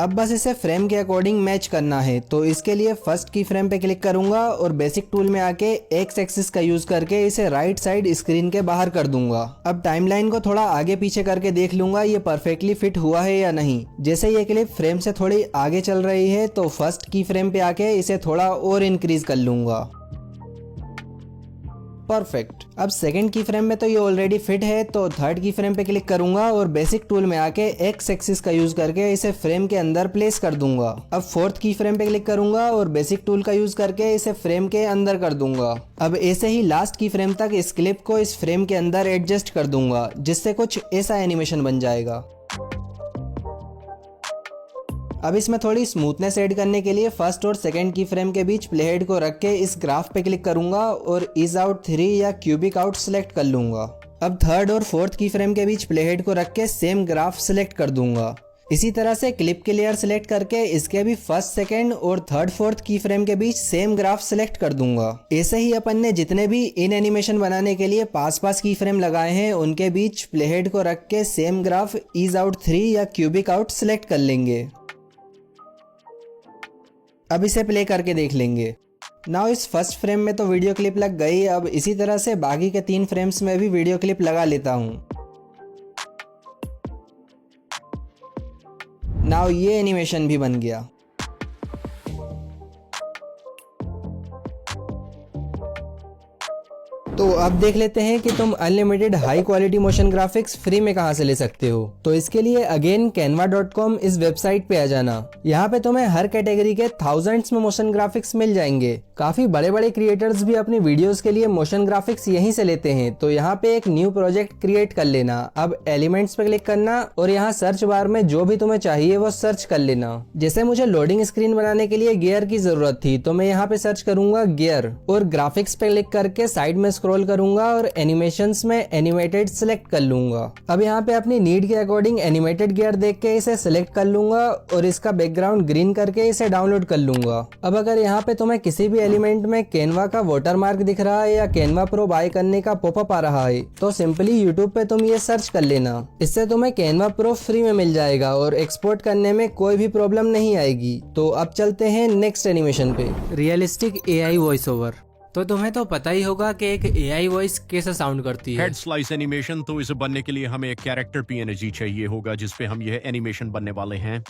अब बस इसे फ्रेम के अकॉर्डिंग मैच करना है। तो इसके लिए फर्स्ट की फ्रेम पे क्लिक करूंगा और बेसिक टूल में आके एक्स एक्सिस का यूज करके इसे राइट साइड स्क्रीन के बाहर कर दूंगा। अब टाइमलाइन को थोड़ा आगे पीछे करके देख लूंगा ये परफेक्टली फिट हुआ है या नहीं। जैसे ये क्लिप फ्रेम से थोड़ी आगे चल रही है तो फर्स्ट की फ्रेम पे आके इसे थोड़ा और इंक्रीज कर लूंगा। परफेक्ट। अब सेकंड की फ्रेम में तो ये ऑलरेडी फिट है तो थर्ड की फ्रेम पे क्लिक करूंगा और बेसिक टूल में आके एक्स एक्सिस का यूज करके इसे फ्रेम के अंदर प्लेस कर दूंगा। अब फोर्थ की फ्रेम पे क्लिक करूंगा और बेसिक टूल का यूज करके इसे फ्रेम के अंदर कर दूंगा। अब ऐसे ही लास्ट की फ्रेम तक इस क्लिप को इस फ्रेम के अंदर एडजस्ट कर दूंगा जिससे कुछ ऐसा एनिमेशन बन जाएगा। अब इसमें थोड़ी स्मूथनेस ऐड करने के लिए फर्स्ट और सेकंड की फ्रेम के बीच प्ले हेड को रख के इस ग्राफ पे क्लिक करूंगा और इज आउट 3 या क्यूबिक आउट सिलेक्ट कर लूंगा। अब थर्ड और फोर्थ की फ्रेम के बीच प्ले हेड को रख के सेम ग्राफ सिलेक्ट कर दूंगा। इसी तरह से क्लिप की लेयर सिलेक्ट करके इसके भी फर्स्ट सेकंड और थर्ड फोर्थ की फ्रेम के बीच सेम ग्राफ सिलेक्ट कर दूंगा। ऐसे ही अपन ने जितने भी इन एनिमेशन बनाने के लिए पास की फ्रेम लगाए हैं उनके बीच प्ले हेड को रख के सेम ग्राफ इज आउट 3 या क्यूबिक आउट सिलेक्ट कर लेंगे। अब इसे प्ले करके देख लेंगे। नाउ इस फर्स्ट फ्रेम में तो वीडियो क्लिप लग गई, अब इसी तरह से बाकी के 3 फ्रेम्स में भी वीडियो क्लिप लगा लेता हूँ। नाउ ये एनिमेशन भी बन गया। तो अब देख लेते हैं कि तुम unlimited high quality motion graphics free में कहां से ले सकते हो। तो इसके लिए अगेन canva.com इस वेबसाइट पे आ जाना। यहाँ पे तुम्हें हर कैटेगरी के थाउजेंड्स में मोशन ग्राफिक्स मिल जाएंगे। काफी बड़े बड़े क्रिएटर्स भी अपनी वीडियोस के लिए मोशन ग्राफिक्स यहीं से लेते हैं। तो यहाँ पे एक न्यू प्रोजेक्ट क्रिएट कर लेना। अब एलिमेंट्स पे क्लिक करना और यहाँ सर्च बार में जो भी तुम्हें चाहिए वो सर्च कर लेना। जैसे मुझे लोडिंग स्क्रीन बनाने के लिए गियर की जरूरत थी तो मैं यहाँ पे सर्च करूंगा गियर और ग्राफिक्स पे क्लिक करके साइड में स्क्रॉल करूंगा और एनिमेशंस में एनिमेटेड सिलेक्ट कर लूंगा। अब यहाँ पे अपनी नीड के अकॉर्डिंग एनिमेटेड गियर देख के इसे सिलेक्ट कर लूंगा और इसका बैकग्राउंड ग्रीन करके इसे डाउनलोड कर लूंगा। अब अगर यहाँ पे तुम्हें किसी भी एलिमेंट में कैनवा का वाटरमार्क दिख रहा है या कैनवा प्रो बाय करने का पॉपअप आ रहा है तो सिंपली यूट्यूब पे तुम ये सर्च कर लेना। इससे तुम्हें कैनवा प्रो फ्री में मिल जाएगा और एक्सपोर्ट करने में कोई भी प्रॉब्लम नहीं आएगी। तो अब चलते हैं नेक्स्ट एनिमेशन पे, रियलिस्टिक एआई वॉइस ओवर। तो तुम्हें तो पता ही होगा कि एक एआई वॉइस कैसा साउंड करती है। हेड स्लाइस एनिमेशन, तो इसे बनने के लिए हमें एक कैरेक्टर पीएनजी चाहिए होगा जिसपे हम यह एनिमेशन बनने वाले हैं।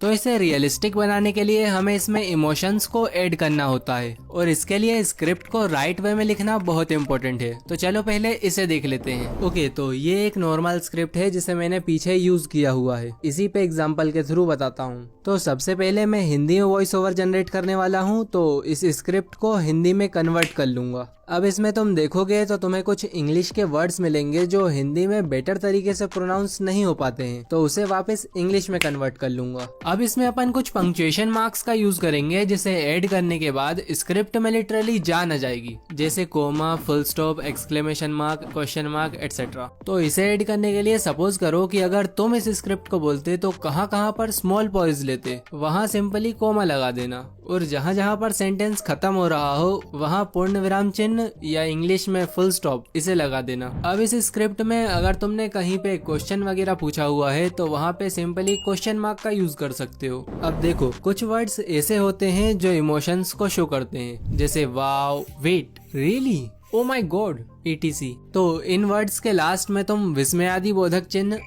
तो इसे रियलिस्टिक बनाने के लिए हमें इसमें इमोशंस को ऐड करना होता है और इसके लिए स्क्रिप्ट को राइट वे में लिखना बहुत इंपॉर्टेंट है। तो चलो पहले इसे देख लेते हैं। ओके, तो ये एक नॉर्मल स्क्रिप्ट है जिसे मैंने पीछे यूज किया हुआ है। इसी पे एग्जांपल के थ्रू बताता हूँ। तो सबसे पहले मैं हिंदी में वॉइस ओवर जनरेट करने वाला हूँ, तो इस स्क्रिप्ट को हिंदी में कन्वर्ट कर लूंगा। अब इसमें तुम देखोगे तो तुम्हें कुछ इंग्लिश के वर्ड्स मिलेंगे जो हिंदी में बेटर तरीके से प्रोनाउंस नहीं हो पाते हैं, तो उसे वापस इंग्लिश में कन्वर्ट कर लूंगा। अब इसमें अपन कुछ पंक्चुएशन मार्क्स का यूज करेंगे जिसे ऐड करने के बाद स्क्रिप्ट में लिटरली जान आ जाएगी, जैसे comma, full stop, exclamation mark, question mark etcetera. तो इसे ऐड करने के लिए सपोज करो कि अगर तुम इस स्क्रिप्ट को बोलते तो कहाँ कहाँ पर स्मॉल पॉइज लेते, वहाँ सिंपली कोमा लगा देना और जहाँ जहाँ पर सेंटेंस खत्म हो रहा हो वहाँ पूर्ण विराम चिन्ह या इंग्लिश में फुल स्टॉप इसे लगा देना। अब इस स्क्रिप्ट में अगर तुमने कहीं पे क्वेश्चन वगैरह पूछा हुआ है तो वहाँ पे सिंपली क्वेश्चन मार्क का यूज कर सकते हो। अब देखो, कुछ वर्ड्स ऐसे होते हैं जो इमोशंस को शो करते हैं, जैसे वाव, वेट, रियली, ओ माई गॉड, etc। तो इन वर्ड्स के लास्ट में तुम विस्मयादि बोधक चिन्ह,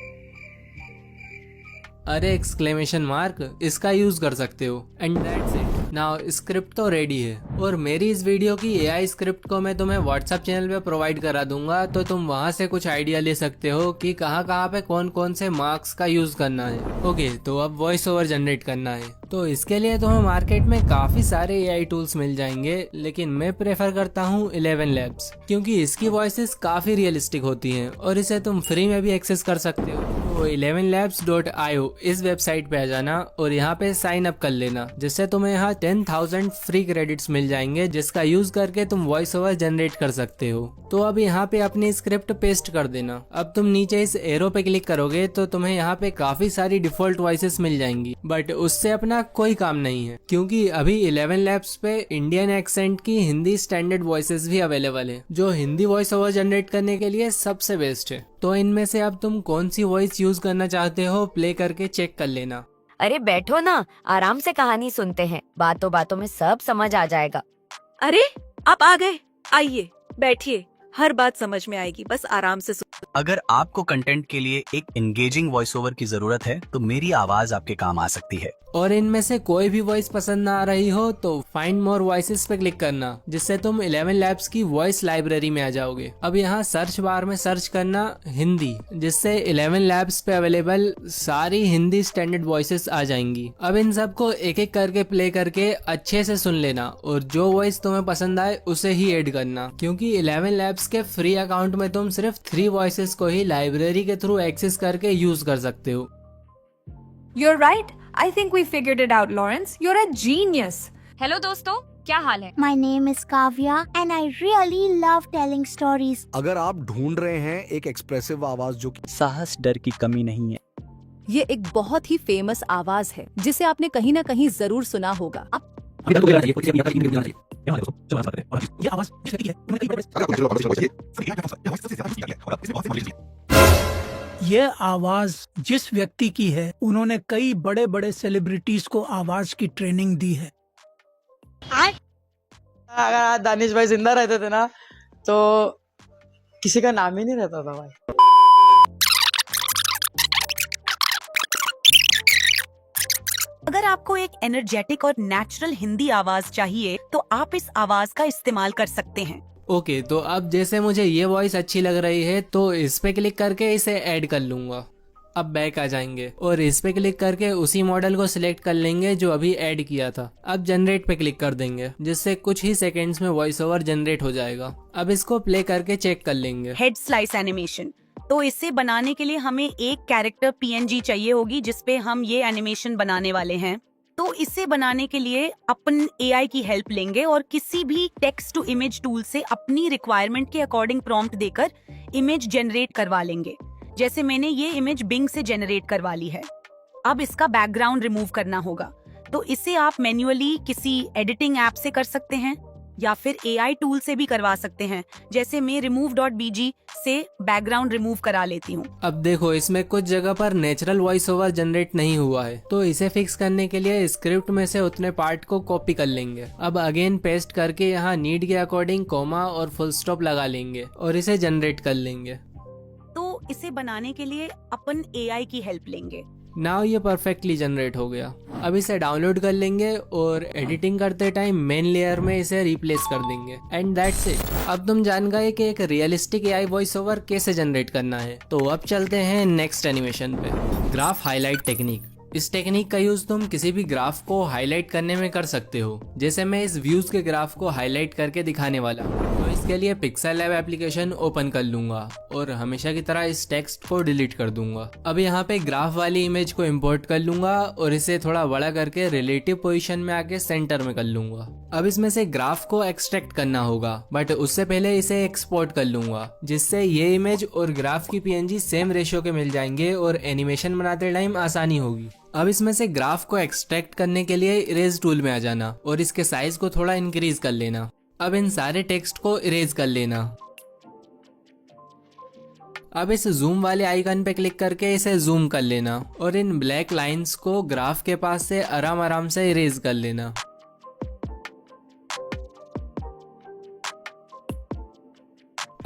अरे एक्सक्लेमेशन मार्क, इसका यूज कर सकते हो। And that's it. Now script तो रेडी है और मेरी इस वीडियो की एआई स्क्रिप्ट को मैं तुम्हें व्हाट्सएप चैनल पे प्रोवाइड करा दूंगा, तो तुम वहां से कुछ आइडिया ले सकते हो कि कहाँ कहाँ पे कौन कौन से मार्क्स का यूज करना है। ओके, तो अब वॉइस ओवर जनरेट करना है। तो इसके लिए तुम्हें मार्केट में काफी सारे एआई टूल्स मिल जाएंगे, लेकिन मैं प्रेफर करता हूँ 11 लैब्स, क्योंकि इसकी वॉइसेस काफी रियलिस्टिक होती हैं और इसे तुम फ्री में भी एक्सेस कर सकते हो। तो 11labs.io इस वेबसाइट पे आ जाना और यहाँ पे साइन अप कर लेना, जिससे तुम्हें यहाँ 10,000 फ्री क्रेडिट्स मिल जाएंगे जिसका यूज करके तुम वॉइस ओवर जनरेट कर सकते हो। तो अब यहाँ पे अपनी स्क्रिप्ट पेस्ट कर देना। अब तुम नीचे इस एरो पे क्लिक करोगे तो तुम्हें यहाँ पे काफी सारी डिफॉल्ट वॉइसेस मिल जाएंगी, बट उससे अपना कोई काम नहीं है, क्योंकि अभी 11 लैब्स पे इंडियन एक्सेंट की हिंदी स्टैंडर्ड वॉइसेस भी अवेलेबल है, जो हिंदी वॉइस ओवर जनरेट करने के लिए सबसे बेस्ट है। तो इनमें से अब तुम कौन सी वॉइस यूज करना चाहते हो प्ले करके चेक कर लेना। अरे बैठो ना, आराम से कहानी सुनते हैं, बातों बातों में सब समझ आ जाएगा। अरे आप आ गए, आइए बैठिए, हर बात समझ में आएगी, बस आराम से अगर आपको कंटेंट के लिए एक एंगेजिंग वॉइस ओवर की जरूरत है तो मेरी आवाज आपके काम आ सकती है। और इनमें से कोई भी वॉइस पसंद ना आ रही हो तो फाइंड मोर वॉइसेस पे क्लिक करना, जिससे तुम 11 लैब्स की वॉइस लाइब्रेरी में आ जाओगे। अब यहाँ सर्च बार में सर्च करना हिंदी, जिससे 11 लैब्स पे अवेलेबल सारी हिंदी स्टैंडर्ड वॉइसेस आ जाएंगी। अब इन सबको एक एक करके प्ले करके अच्छे से सुन लेना और जो वॉइस तुम्हें पसंद आए उसे ही ऐड करना, क्योंकि 11 लैब्स के फ्री अकाउंट में तुम सिर्फ 3 वॉइसेस को ही लाइब्रेरी के थ्रू एक्सेस करके यूज कर सकते हो। You're right. I think we figured it out, Lawrence. You're a genius. Hello दोस्तों, क्या हाल है? My name is Kavya and I really love telling stories. अगर आप ढूंढ रहे हैं एक एक्सप्रेसिव आवाज जो साहस डर की कमी नहीं है, ये एक बहुत ही फेमस आवाज है जिसे आपने कहीं ना कहीं जरूर सुना होगा। ये आवाज जिस व्यक्ति की है, उन्होंने कई बड़े बड़े सेलिब्रिटीज को आवाज की ट्रेनिंग दी है। अगर आज दानिश भाई जिंदा रहते थे ना तो किसी का नाम ही नहीं रहता था भाई। अगर आपको एक एनर्जेटिक और नेचुरल हिंदी आवाज चाहिए तो आप इस आवाज का इस्तेमाल कर सकते हैं। ओके, तो अब जैसे मुझे ये वॉइस अच्छी लग रही है तो इस पे क्लिक करके इसे ऐड कर लूंगा। अब बैक आ जाएंगे और इस पे क्लिक करके उसी मॉडल को सिलेक्ट कर लेंगे जो अभी ऐड किया था। अब जनरेट पे क्लिक कर देंगे जिससे कुछ ही सेकंड्स में वॉइस ओवर जनरेट हो जाएगा। अब इसको प्ले करके चेक कर लेंगे। हेड स्लाइस एनिमेशन, तो इसे बनाने के लिए हमें एक कैरेक्टर PNG चाहिए होगी जिसपे हम ये एनिमेशन बनाने वाले हैं। तो इसे बनाने के लिए अपन AI की हेल्प लेंगे और किसी भी टेक्स्ट टू इमेज टूल से अपनी रिक्वायरमेंट के अकॉर्डिंग प्रॉम्प्ट देकर इमेज जनरेट करवा लेंगे। जैसे मैंने ये इमेज बिंग से जनरेट करवा ली है। अब इसका बैकग्राउंड रिमूव करना होगा, तो इसे आप मैन्युअली किसी एडिटिंग ऐप से कर सकते हैं या फिर AI टूल से भी करवा सकते हैं। जैसे मैं remove.bg से बैकग्राउंड रिमूव करा लेती हूँ। अब देखो इसमें कुछ जगह पर नेचुरल वॉइस ओवर जनरेट नहीं हुआ है, तो इसे फिक्स करने के लिए स्क्रिप्ट में से उतने पार्ट को कॉपी कर लेंगे। अब अगेन पेस्ट करके यहाँ नीड के अकॉर्डिंग कॉमा और फुल स्टॉप लगा लेंगे और इसे जनरेट कर लेंगे। तो इसे बनाने के लिए अपन AI की हेल्प लेंगे। नाउ ये परफेक्टली जनरेट हो गया। अब इसे डाउनलोड कर लेंगे और एडिटिंग करते टाइम मेन लेयर में इसे रिप्लेस कर देंगे एंड दैट्स इट। अब तुम जान गए कि एक रियलिस्टिक AI वॉइस ओवर कैसे जनरेट करना है। तो अब चलते हैं नेक्स्ट एनिमेशन पे, ग्राफ हाईलाइट टेक्निक। इस टेक्निक का यूज तुम किसी भी ग्राफ को हाईलाइट करने में कर सकते हो। जैसे मैं इस व्यूज के ग्राफ को हाईलाइट करके दिखाने वाला हूँ। तो इसके लिए पिक्सेल लैब एप्लीकेशन ओपन कर लूंगा और हमेशा की तरह इस टेक्स्ट को डिलीट कर दूंगा। अब यहाँ पे ग्राफ वाली इमेज को इंपोर्ट कर लूंगा और इसे थोड़ा बड़ा करके रिलेटिव पोजीशन में आके सेंटर में कर लूंगा। अब इसमें से ग्राफ को एक्सट्रैक्ट करना होगा, बट उससे पहले इसे एक्सपोर्ट कर लूंगा जिससे ये इमेज और ग्राफ की PNG सेम रेशियो के मिल जाएंगे और एनिमेशन बनाते टाइम आसानी होगी। अब इसमें से ग्राफ को एक्सट्रैक्ट करने के लिए इरेज टूल में आ जाना और इसके साइज को थोड़ा इंक्रीज कर लेना। अब इन सारे टेक्स्ट को इरेज कर लेना। अब इस जूम वाले आइकन पे क्लिक करके इसे जूम कर लेना और इन ब्लैक लाइंस को ग्राफ के पास से आराम से इरेज कर लेना।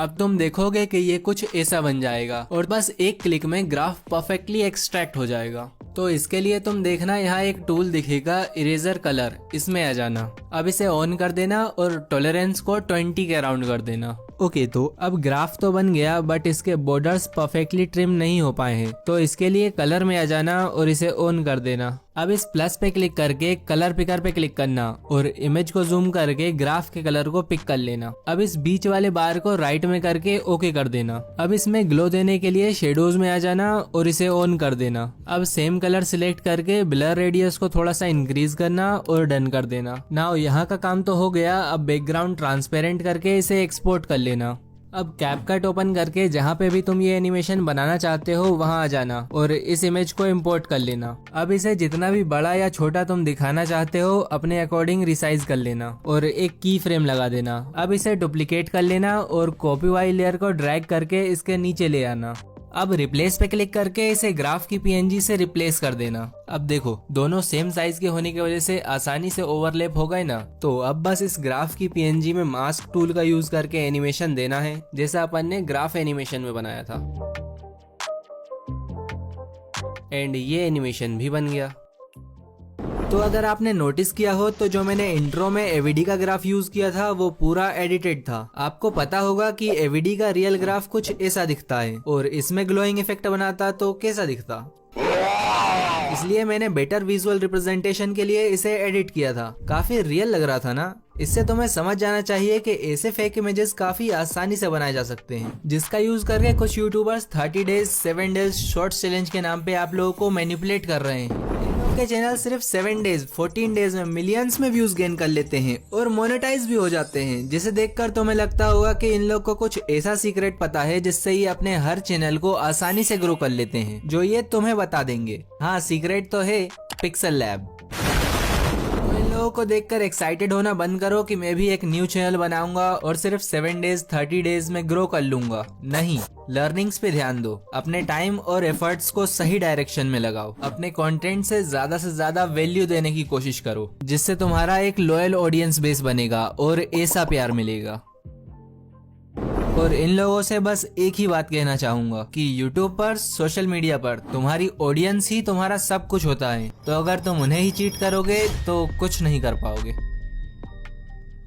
अब तुम देखोगे कि ये कुछ ऐसा बन जाएगा और बस एक क्लिक में ग्राफ परफेक्टली एक्सट्रैक्ट हो जाएगा। तो इसके लिए तुम देखना यहाँ एक टूल दिखेगा इरेजर कलर, इसमें आ जाना। अब इसे ऑन कर देना और टॉलरेंस को 20 के अराउंड कर देना। ओके, तो अब ग्राफ तो बन गया बट इसके बॉर्डर्स परफेक्टली ट्रिम नहीं हो पाए हैं, तो इसके लिए कलर में आ जाना और इसे ऑन कर देना। अब इस प्लस पे क्लिक करके कलर पिकर पे क्लिक करना और इमेज को जूम करके ग्राफ के कलर को पिक कर लेना। अब इस बीच वाले बार को राइट में करके ओके कर देना। अब इसमें ग्लो देने के लिए शेडोज में आ जाना और इसे ऑन कर देना। अब सेम कलर सिलेक्ट करके ब्लर रेडियस को थोड़ा सा इंक्रीज करना और डन कर देना। नाउ यहाँ का काम तो हो गया। अब बैकग्राउंड ट्रांसपेरेंट करके इसे एक्सपोर्ट कर लेना। अब कैपकट ओपन करके जहाँ पे भी तुम ये एनिमेशन बनाना चाहते हो वहाँ आ जाना और इस इमेज को इंपोर्ट कर लेना। अब इसे जितना भी बड़ा या छोटा तुम दिखाना चाहते हो अपने अकॉर्डिंग रिसाइज कर लेना और एक की फ्रेम लगा देना। अब इसे डुप्लीकेट कर लेना और कॉपी वाली लेयर को ड्रैग करके इसके नीचे ले आना। अब रिप्लेस पे क्लिक करके इसे ग्राफ की PNG से रिप्लेस कर देना। अब देखो दोनों सेम साइज के होने की वजह से आसानी से ओवरलैप हो गए ना। तो अब बस इस ग्राफ की PNG में मास्क टूल का यूज करके एनिमेशन देना है जैसा अपन ने ग्राफ एनिमेशन में बनाया था। एंड ये एनिमेशन भी बन गया। तो अगर आपने नोटिस किया हो तो जो मैंने इंट्रो में AVD का ग्राफ यूज किया था वो पूरा एडिटेड था। आपको पता होगा कि AVD का रियल ग्राफ कुछ ऐसा दिखता है और इसमें ग्लोइंग इफेक्ट बनाता तो कैसा दिखता। इसलिए मैंने बेटर विजुअल रिप्रेजेंटेशन के लिए इसे एडिट किया था। काफी रियल लग रहा था ना। इससे तुम्हें समझ जाना चाहिए कि ऐसे फेक इमेजेस काफी आसानी से बनाए जा सकते हैं, जिसका यूज करके कुछ YouTubers 30 days 7 days shorts challenge के नाम पे आप लोगों को मैनिपुलेट कर रहे हैं। इनके चैनल सिर्फ 7 डेज 14 डेज में मिलियंस में व्यूज गेन कर लेते हैं और मोनेटाइज भी हो जाते हैं, जिसे देखकर तुम्हें लगता होगा कि इन लोग को कुछ ऐसा सीक्रेट पता है जिससे ये अपने हर चैनल को आसानी से ग्रो कर लेते हैं, जो ये तुम्हें बता देंगे। हाँ, सीक्रेट तो है पिक्सेल लैब। लोगों को देखकर एक्साइटेड होना बंद करो कि मैं भी एक न्यू चैनल बनाऊंगा और सिर्फ 7 डेज 30 डेज में ग्रो कर लूंगा। नहीं, लर्निंग्स पे ध्यान दो, अपने टाइम और एफर्ट्स को सही डायरेक्शन में लगाओ, अपने कंटेंट से ज्यादा वैल्यू देने की कोशिश करो, जिससे तुम्हारा एक लॉयल ऑडियंस बेस बनेगा और ऐसा प्यार मिलेगा। और इन लोगों से बस एक ही बात कहना चाहूंगा कि YouTube पर, सोशल मीडिया पर तुम्हारी ऑडियंस ही तुम्हारा सब कुछ होता है, तो अगर तुम उन्हें ही चीट करोगे तो कुछ नहीं कर पाओगे।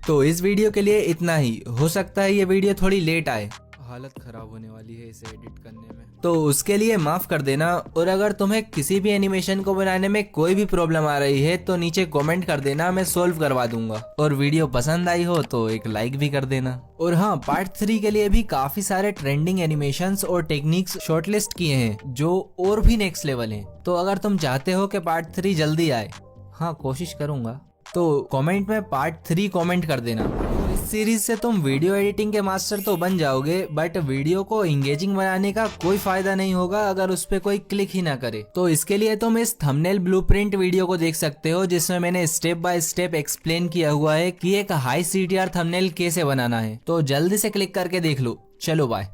तो इस वीडियो के लिए इतना ही। हो सकता है ये वीडियो थोड़ी लेट आए, हालत खराब होने वाली है इसे एडिट करने में, तो उसके लिए माफ कर देना। और अगर तुम्हें किसी भी एनिमेशन को बनाने में कोई भी प्रॉब्लम आ रही है तो नीचे कमेंट कर देना, मैं सोल्व करवा दूंगा। और वीडियो पसंद आई हो तो एक लाइक भी कर देना। और हाँ, पार्ट 3 के लिए भी काफी सारे ट्रेंडिंग एनिमेशंस और टेक्निक्स शॉर्टलिस्ट किए हैं जो और भी नेक्स्ट लेवल हैं। तो अगर तुम चाहते हो कि पार्ट 3 जल्दी आए, हाँ कोशिश करूंगा, तो कमेंट में पार्ट 3 कमेंट कर देना। इस सीरीज से तुम वीडियो एडिटिंग के मास्टर तो बन जाओगे, बट वीडियो को इंगेजिंग बनाने का कोई फायदा नहीं होगा अगर उस पे कोई क्लिक ही ना करे। तो इसके लिए तुम इस थंबनेल ब्लूप्रिंट वीडियो को देख सकते हो, जिसमें मैंने स्टेप बाय स्टेप एक्सप्लेन किया हुआ है कि एक हाई CTR थंबनेल कैसे बनाना है। तो जल्दी से क्लिक करके देख लो। चलो बाय।